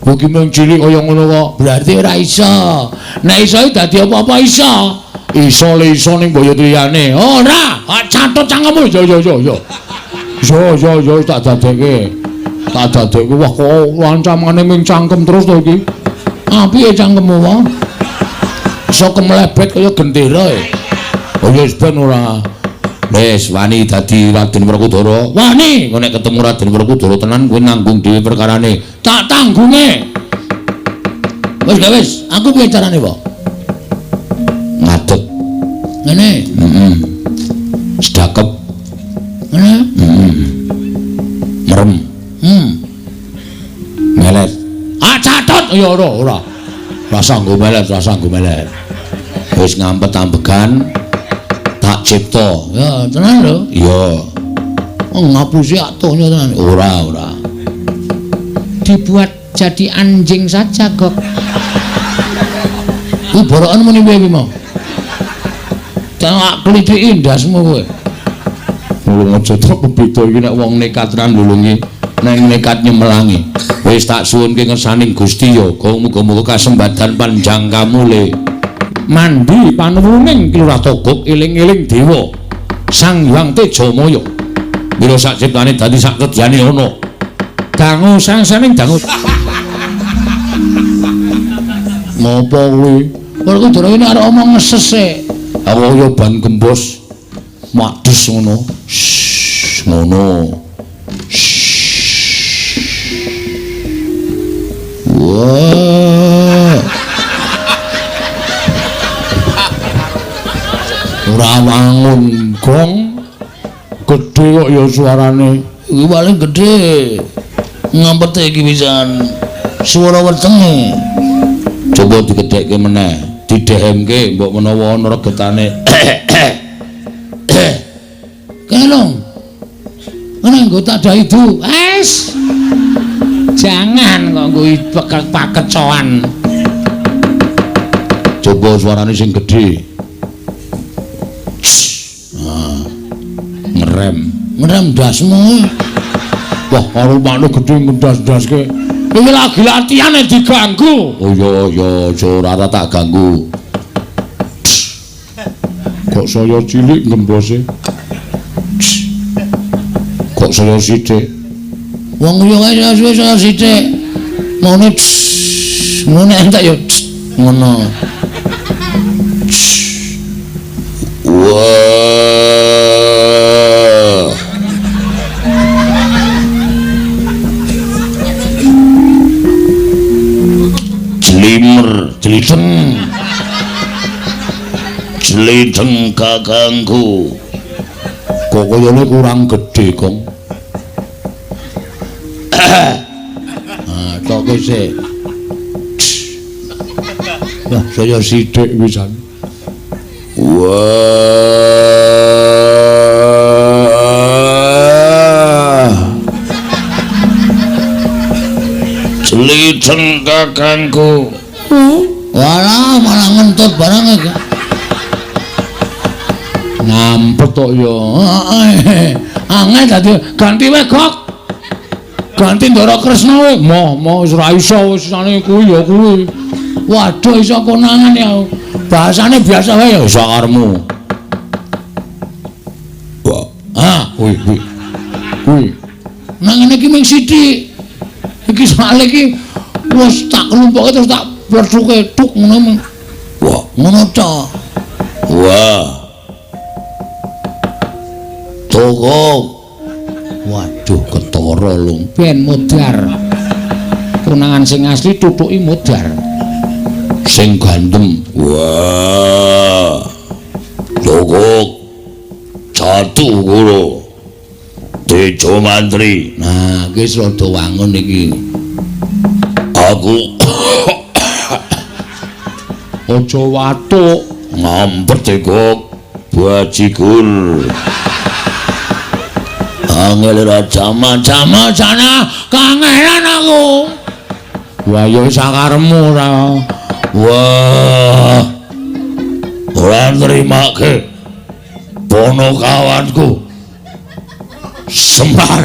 Iki mung cilik kaya ngono kok. Berarti ora iso. Nek iso dadi apa-apa iso. Iso le iso ning boyo liyane. Ora, catet cangkemmu. Yo tak dadekke. Wah kok lancamane ming cangkem terus to iki. Ah piye cangkemmu wae? Iso kemlebet kaya gendera e. Oh ya wis ben ora. Wis wani dadi Raden Werkudara. Wani, nek ketemu Raden Werkudara tenan kowe nanggung dhewe perkarane. Tak tanggunge. Wis, aku piye carane, Pak? Ngadeg. Ngene. Heeh. Sedakep. Ngene. Heeh. Merem. Melet. Ah catet ya ora. Rasa nggo melet. Wis ngampet-ambegan tak cipta. Ya, tenan lho. Iya. Ngapusi atonya tenan. Ora. Dibuat jadi anjing saja, Gok. Kuwi borokan muni piye iki mau? Tak klithiki ndasmu kowe. Wong aja tok beda iki nek wong nekat ra nulungi, nek nekat nyemelangi. Wis tak suwunke ngersaning Gusti ya, muga-muga kasembatan panjang kamule. Mandi panuwuning Kilurah Togog eling-eling dewa Sang Hyang Tejamaya. Mila sak ciptane dadi sak kedyane ana. Dangu sang-saning dangu. Ngopo kuwi? Werkudara ini arep omong ngesese. Aku ya ban gembos. Makdus ngono. Ngono. Wah. Ora wangun, Gong. Gedhe kok ya suarane. Iki paling gedhe. Ngampete iki pisan. Swara wetenge. Coba digedhekke meneh, didhehemke mbok menawa ana regetane. Kalong. Ana nggo tak dah itu. Wes. Jangan kok nggo pakecoan. Coba suarane sing gedhe. Ngerem dasmu. Wah, karo makno gedhe ngendas-ndaske. Iki lagi latihan diganggu. Oh iya, ora tak ganggu. Kok saya cilik ngembose? Kok saya sithik? Wong yo kaya saya sithik. Ngene ngono entek yo ngono. Wah. Jeliteng kakangku. Kok kayane kurang gedhe, Gong. Tok sik. Lah saya sithik pisan. Wah. Celiteng kakangku. Walah malah ngentut barang iki. Ngampet tok ya. Angel dadi ganti wae Gok. Ganti Ndara Kresna wae. Moh wis ora iso wis sane kuwi ya kuwi. Waduh iso konangan ya. Bahasane biasa wae ya iso karemu. Wah, kuwi. Nang ngene iki mung sithik. Iki soal iki wis tak kelumpuke terus tak bleduke tuk ngono. Wah, ngono ta. Wah. Toko. Waduh ketara lung ben modar. Konangan sing asli tutuki modar. Sing gandeng. Wah. Toko. Jatuh kula. Tejo mantri. Nah, iki rada wangun iki. Aku Aja watuk. ngampet Kok bajigur. Angel ra jama-jama sana kangelan aku. Wah ya wis sakaremu ora. Wah. Ora nrimake pono kawanku. Semar,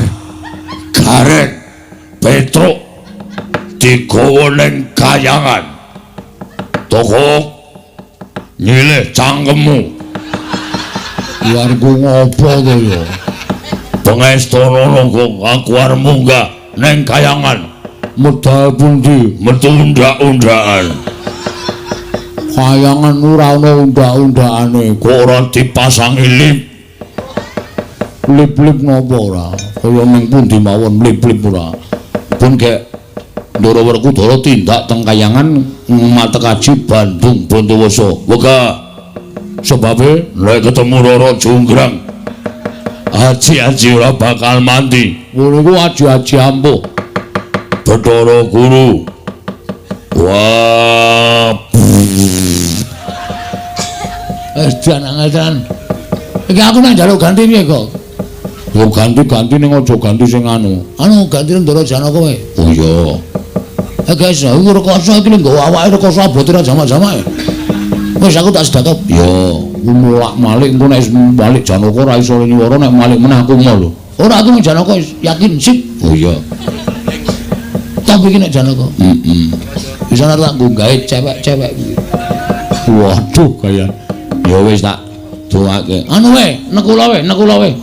Garet, Petruk digawa ning kayangan. Toko nyilih cangkemmu. Warga ngopo to ya? Pengestono kok aku arep munggah ning kayangan. Medal pundi? Metu undak-undakan. Kayangan ora ana undak-undakane. Kok ora dipasangi lip. Lip-lip napa ora? Kaya ning pundi mawon lip-lip ora. Pun kek Ndara Werkudara tindak teng kayangan Matekaji Bandung Bondowoso. Wega sebabe lek ketemu Rara Jonggrang Haji ora bakal mandi. Ngono iku aji-aji ampuh. Bathara Guru. Wah. Jan angel. Iki aku nang njaluk ganti piye kok? Yo ganti-ganti ning aja ganti sing anu. Anu ganti Ndara Janaka wae. Oh iya. Guys, aku rekoso iki lho nggawa awake rekoso abote ra jamak-jamak. Wis aku tak sedekap. Yo, mulak-malik engko nek balik Janaka ora iso nyuwara nek malik meneh aku mau lho. Ora aku ning Janaka yakin sip. Oh iya. Tapi iki nek Janaka. Bisa tak nggawe cewek-cewek kuwi. Waduh kaya. Ya wis tak doake. Anu wae, nekula wae.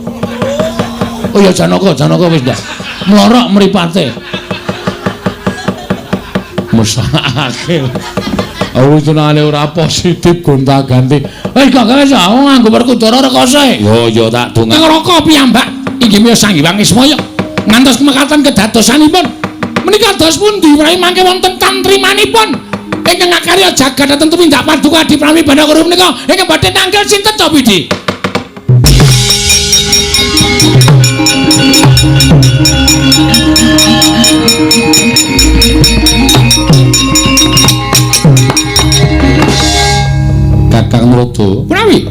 Oh ya Janaka wis ndak. Mlorok mripate. Mesake. Aku tunane ora positif gonta-ganti. Kok gawe aku nganggo Werkudara rekoso e. Yo tak donga. Ngroko piyambak. Inggih miyos Sanghyang Ismaya. Ngantos kemekatan kedadosanipun. Menika dos pundi rai mangke wonten tantrimanipun. Ingkang ngakarya jagat dhateng tumindak paduka Adi Pramila Banagara menika ingkang badhe nanggil sinten to Pidi? Kakang Mrodo. Prawi.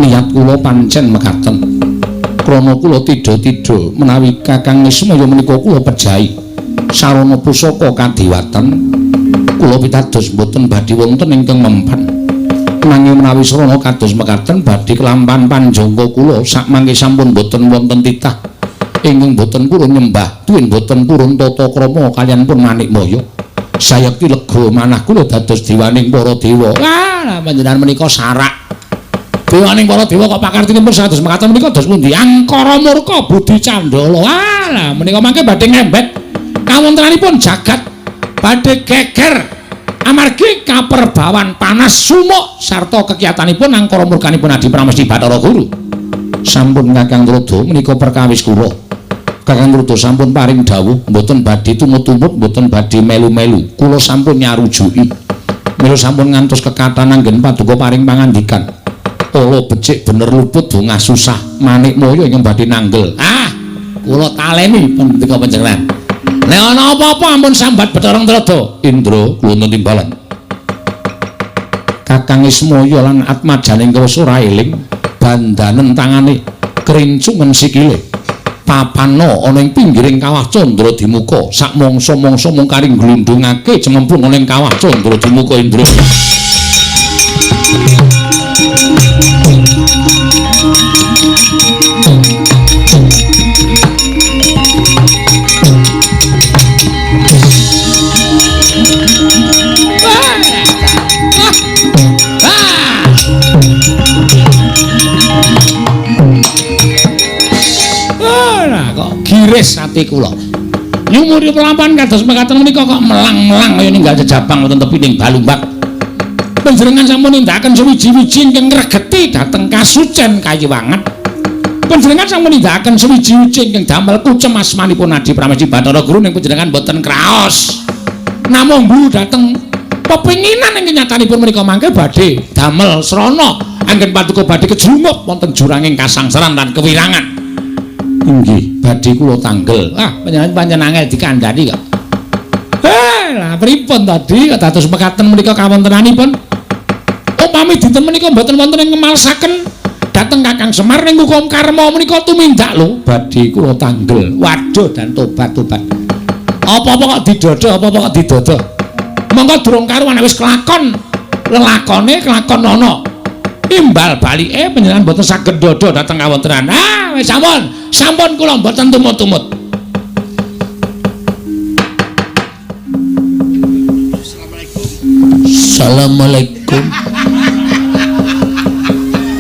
Niat kula pancen mekaten. Krana kula tidha-tidha menawi Kakang Ismaya menika kula pejahi sarana pusaka kadewatan. Kula pitados boten badhe wonten ingkang mempan. Nanging menawi sarana kados mekaten badhe kelampan panjangka kula sakmangke sampun boten wonten titah ingkang boten purun nyembah tuwin boten purun tata krama kaliyan pun Manikmaya. Sayekti lega manah kula dados dewaning para dewa. Wah, panjenengan menika sarak. Dewaning para dewa kok pakartinipun sados mekaten menika dos pundi? Angkara murka Budi Candala. Walah, menika mangke badhe ngembet kawontenanipun jagat badhe geger amargi kaperbawan panas sumuk sarta kekiyatanipun angkara murkanipun Adi Pramesti Bathara Guru. Sampun Kakang Mrodo menika perkawis kula. Kakang Mrodo sampun paring dawuh mboten badhe tumut-tumut, mboten badhe melu-melu. Kula sampun nyarujuki. Mila sampun ngantos kekathah anggen paduka paring pangandikan. Ala becik bener luput bungah susah Manikmaya ingkang badhe nanggel. Kula taleni pendika panjenengan. Nek ana apa-apa ampun sambat Bathara Ntrada. Indra kula timbalan. Kakang Ismaya lan Atmajaning Krasa ora eling bandanen tangane krincungen sikile papana ana ing pinggiring kawah Candra Dimuka sak mangsa-mangsa mung karing glundungake cemempung ana ing kawah Candra Dimuka Indra. Giris ati kula. Nyumuri pelapan kados mekaten menika kok melang-melang kaya ninggal jejabang wonten tepining balumbak. Panjenengan sampun nindakaken suwiji-wiji ingkang ngregeti dhateng kasucen kayiwangan. Panjenengan sampun nindakaken suwiji-wiji ingkang damel kucem asmanipun Adi Pramesti Bathara Guru ning panjenengan boten kraos. Namung guru dhateng pepinginan ingkang nyatanipun menika mangke badhe damel srana anggen patuko badhe kejlumuk wonten juranging kasangsaran lan kewirangan. Inggih, badhe kula tanggel. Panjenengan pancen angel dikandhani kok. Lah pripun tadi kok dados mekaten menika kawontenanipun? Upami dinten menika mboten wonten ing ngemalsaken dhateng Kakang Semar ning hukum karma menika tumindak lho, badhe kula tanggel. Waduh dan tobat-tobat. Apa-apa kok didodo, apa-apa kok didodo. Monggo durung karuan wis kelakon. Lelakone kelakon ana. Imbal balike panjenengan mboten saged dodo dhateng kawontenan. Wis sampun kula mboten tumut-tumut. Assalamualaikum.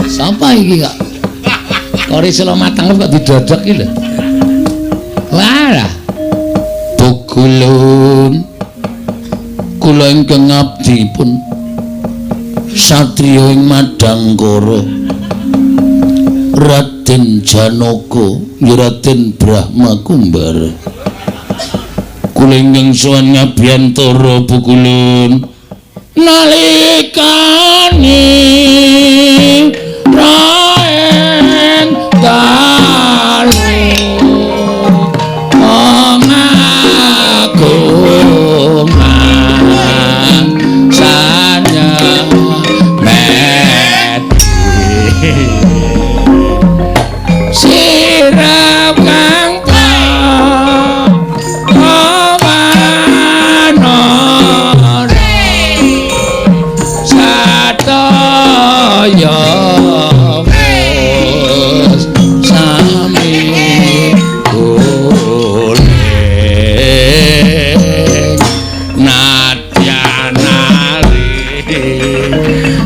Sapa iki kok? Kori selo mateng kok didodok iki lho. Wah. Pukulun. Kula ingkang abdi pun satriya ing Madangkara. Raden Janaka, Raden Brahma Kumbara. Kula ingkang sowan ngabiyantara Pukulun. Nalikane raen dalu ongagungan sanya meti sirap kang ya wis sami golek nadyanari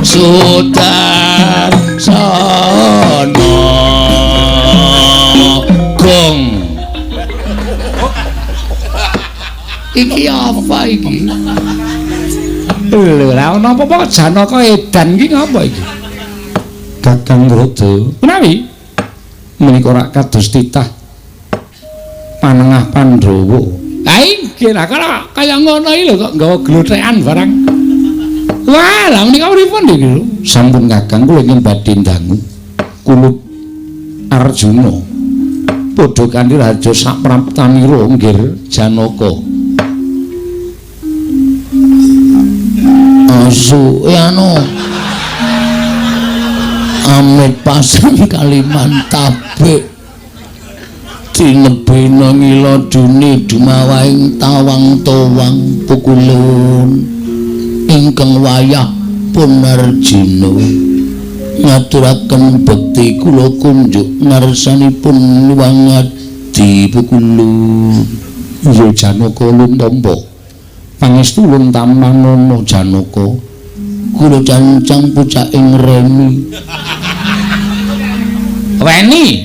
sudan sono gong iki apa iki lho lha ana apa Janaka edan iki ngapa iki Kakang Rada menawi menika rak kados titah panengah Pandhawa. Ha inggih lah kaya ngono iki lho kok nggawa glothekan barang. Wah, lah menika pripun iki lho? Sampun Kakang kula ingin badhe ndangu. Kulub Arjuna padha kanthi raja sapraptanira nggih Janaka. Asu anu amit pasang kaliman tabik dinebena ngiloduni dumawahing tawang-tawang Pukulun ingkang wayah Punarjina ngaturaken bekti kula kunjuk ngarsanipun Wangadi Pukulun. Ya Janaka luntampa pangestu luntamanono Janaka kula cancang pucaking reni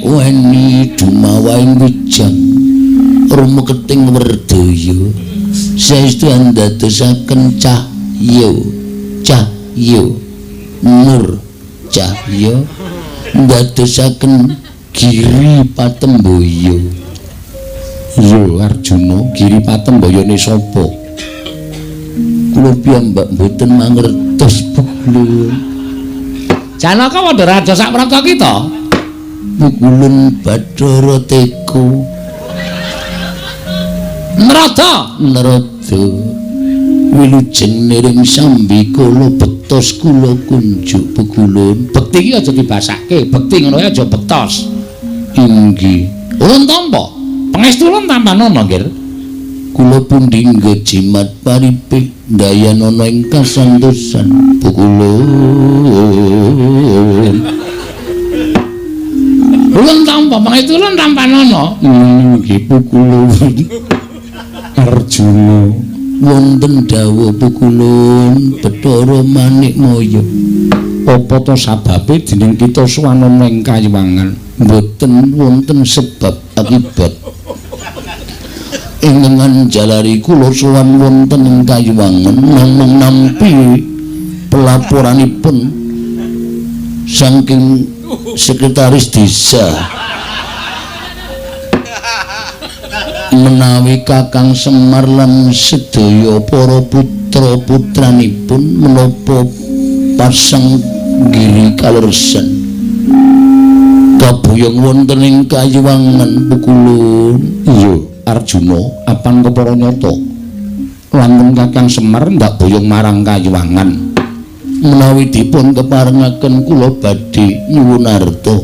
weni dumawahing wijang rumeketing werdaya saestu andadosaken cahya nur cahya ndadosaken Giri Patembaya. Yo Arjuna, Giri Patembayane sapa? Kula piyambak mboten mangertos Pukulun. Janaka padha raja sak prapta kita. Pukulun Bathara Teka. Narada. wilujeng niring sambi kula bektos kula kunjuk bekulun. Bekti iki aja dibasake, bekti ngono aja bektos. Inggih. Ulun tampa. Pangestu ulun tampanana, Nggih. Kula pundi jimat paripik dayanana ing kasantosan bekulun. Ulun tampa, pangestu ulun tampanana. Inggih bekulun. Arjuna wonten dawuh bekulun Bathara Manikmaya. apa to sababe dening kita suwanana ing Kayuwangan? Mboten wonten sebab akibat. Ingkang jalari kula sowan wonten ing Kayuwangan namung nampi pelaporanipun saking sekretaris desa menawi Kakang Semar lan sedaya para putra putranipun menapa pasang giri kalersan kabuyung wonten ing Kayuwangan Bekulun. Iya, Arjuna, apan kepara nyata langkung Kakang Semar ndak boyong marang Kayuwangan menawi dipun keparengaken kula badhe nyuwun arta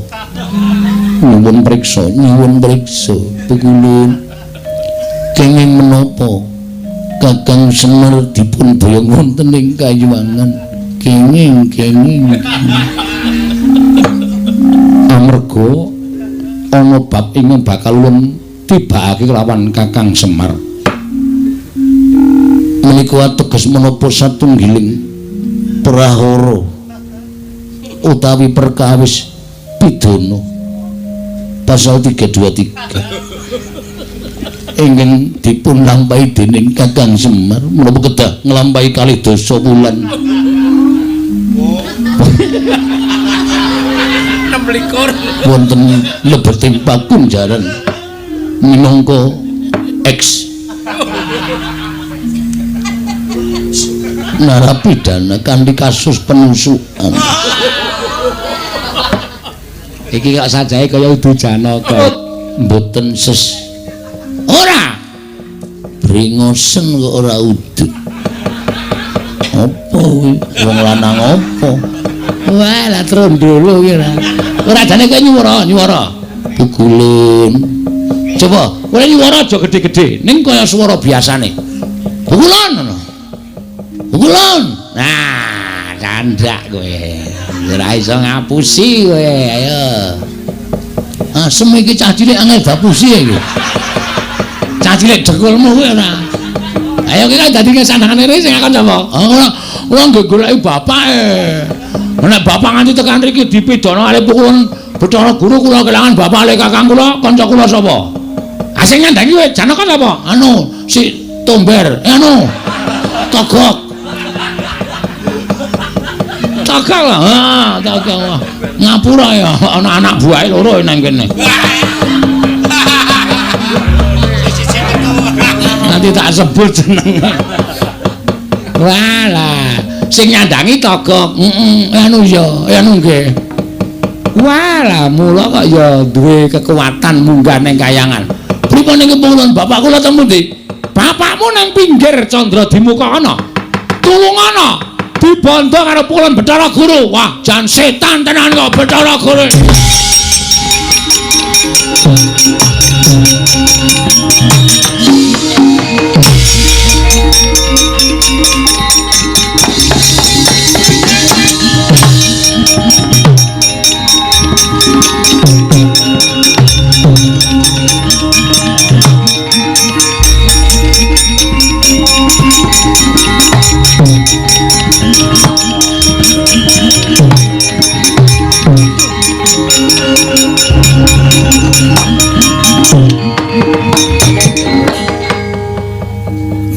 nyuwun priksa Bekulun. Kenging menapa Kakang Semar dipun boyong wonten ing Kayuwangan? Kenging amarga ana bab ingkang bakal ulun tibakake kelawan Kakang Semar. Menika ateges menapa satunggiling prahara utawi perkawis pidana pasal 323 ingkang dipun lampahi dening Kakang Semar menapa kedah nglampahi kalih dasa wulan. 26 wonten lebeting pakunjaran minangka X narapidana kanthi kasus penusukan. Iki kok sajae kaya Udu Janaka. Mboten ses Ora. Bringosen kok ora udut. Apa kuwi? Wong lanang apa? Wah, lah trondolo iki ora. Ora jane kaya nyuwara. Bekulun. Coba, ora nyuwara aja gede-gede, ning kaya swara biasane. Bekulun ngono. Bekulun. Nah, candak kowe. Ora iso ngapusi kowe, ayo. Asem iki cah cilik angel dapusi iki. Cah cilik dekulmu kowe ora. Ayo kita dadi kesandangane rene sing akan sapa? Ora nggoleki bapake. Nek bapak nganti tekan mriki dipidana arep pukulun Bathara Guru kula kelangan bapak le kakang kula, kanca kula sapa? Asing nyandangi kowe Janaka sapa? Anu si Tomber, Togok. Togok lah. Togok. Ngapura ya ana anak buahe loro nang kene. Nanti tak sebut jeneng. Walah, sing nyandangi Togok. Anu nggih. Walah, mula kok ya duwe kekuatan munggah ning Kayangan. Pripun niki pungulun bapak kula teng pundi? Bapakmu nang pinggir Candra Dimuka ana. Tulungana dibondo karo pungulun Bathara Guru. Wah, jan setan tenan kok Bathara Guru.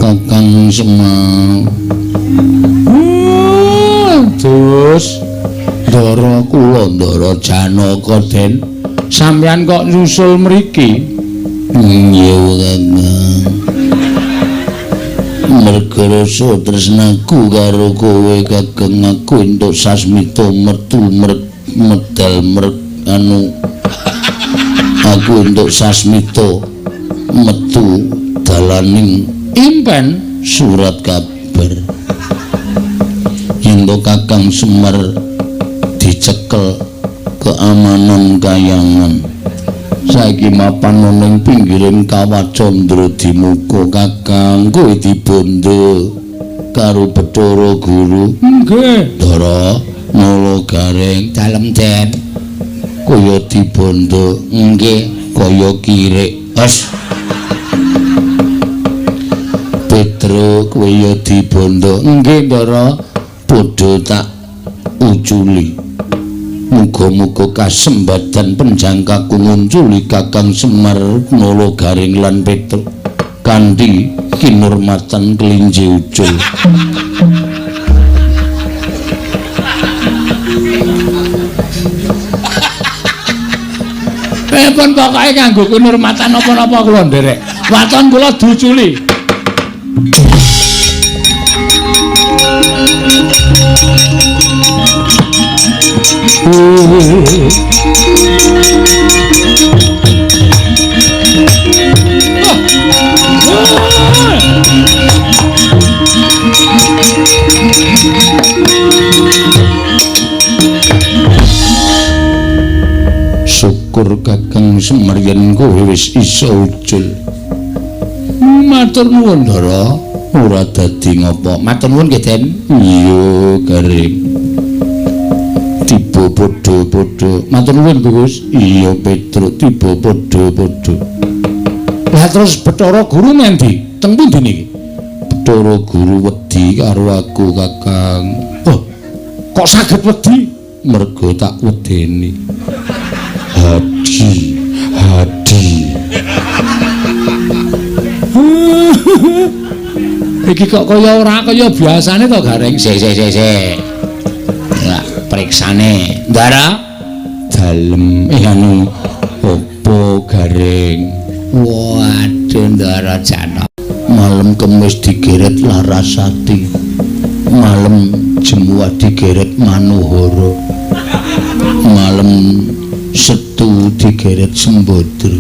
Kakang Semar. Terus Ndara kula Ndara Janaka Den. sampeyan kok nyusul mriki? Nggih Kakang. Merga rasa tresnaku karo kowe Kakang aku entuk sasmita medal aku entuk sasmita metu dalaning Impen surat kabar kabar yen to Kakang Semar dicekel keamanan kayangan saiki mapan ning pinggiring Kawah Candra Dimuka Kakang kowe dibondo karo Bathara Guru nggih Ndara Nala Gareng dalem Den kaya dibondo nggih kaya kirik es Petro kowe ya dibondo nggih Ndara padha tak uculi muga-muga kasembadan penjangkaku ngunculi Kakang Semar Nala Gareng lan Petro kanthi kinurmatan kelinci ucul pun pokoke kanggo kinurmatan napa-napa kula nderek waton kula diuculi syukur Kakang Semar yen kowe wis iso ucul matur nuwun Ndara ora dadi ngopo matur nuwun nggih Den iya Gareng tiba padha-padha matur nuwun Gus iya Petro tiba padha-padha lah terus Bathara Guru ngendi teng pundi niki Bathara Guru wedi karo aku Kakang oh kok saged wedi mergo tak wedeni hadi iki kok kaya ora kaya biasane to Gareng sik lah periksane Ndara dalem anu opo Gareng waduh Ndara Jana malam Kemis digeret Larasati malam Jemuah digeret Manuhara malam Setu digeret Sembadra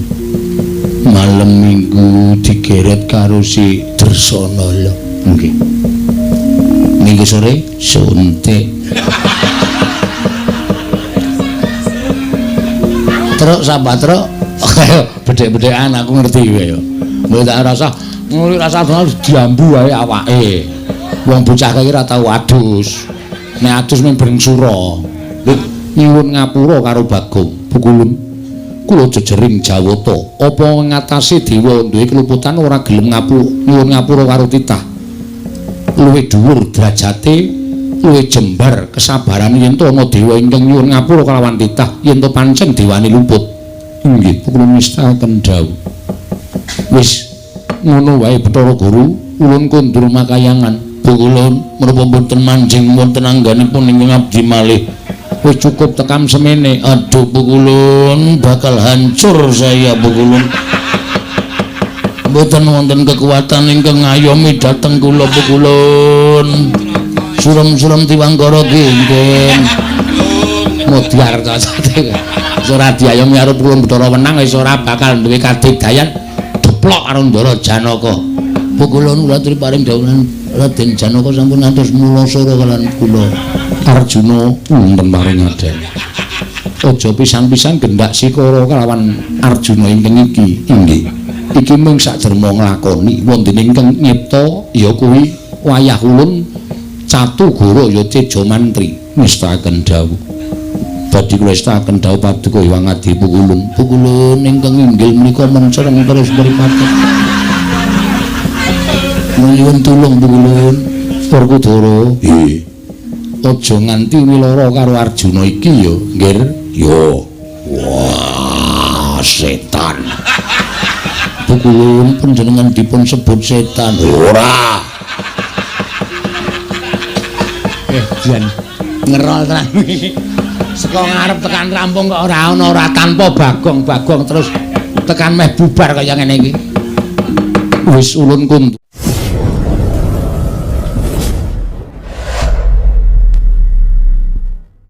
malam Minggu digeret karo si Dresana nggih Minggu sore suntik truk sambat truk bedhek-bedhekan aku ngerti kowe ya mbok tak rasa nguli rasa diambu wae awake wong bocah iki ora tau adus nek adus mung bareng sura nyuwun ngapura karo Bagong Pukulun kula jejering Jawata apa ngatasi dewa duwe keluputan ora gelem nyuwun ngapura karo titah luwih dhuwur derajate luwih jembar kesabaran yen to ana dewa ingkang nyuwun ngapura kalawan titah yen to pancen dewani luput inggih Pukulun mistakaken dawuh wis ngono wae Bathara Guru ulun kondur makayangan Pukulun menapa boten manjing wonten angganipun ingkang abdi malih wis cukup tekam semene aduh Pukulun bakal hancur saya Pukulun mboten wonten kekuatan ingkang ngayomi dhateng kula Pukulun suram-suram Tiwangkara genggen modiar cacate ora diayomi karo Pukulun Bathara Wenang wis ora bakal duwe kadigdayan deplok karo Ndara Janaka Pukulun kula aturi paring dawuhan Raden Janaka sampun atus mulasara kalian kula Arjuna wonten paring aden aja pisan-pisan gendak sikara kalawan Arjuna ingkang iki inggih iki mung saderma nglakoni wonten ingkang nyipta ya kuwi wayah ulun Catugara ya Teja Mantri mestakaken dawuh badhe kula mestakaken dawuh paduka Hyang Adi Pukulun ingkang inggil menika mencereng terus mripate nyuwun tulung Pukulun Werkudara nggih aja nganti wilara karo Arjuna iki ya nggir yo wah setan Pukulun panjenengan dipun sebut setan ora jan ngerol tenan saka ngarep tekan rampung kok ora ana ora tanpa bagong terus tekan meh bubar kaya ngene iki wis ulun kuntu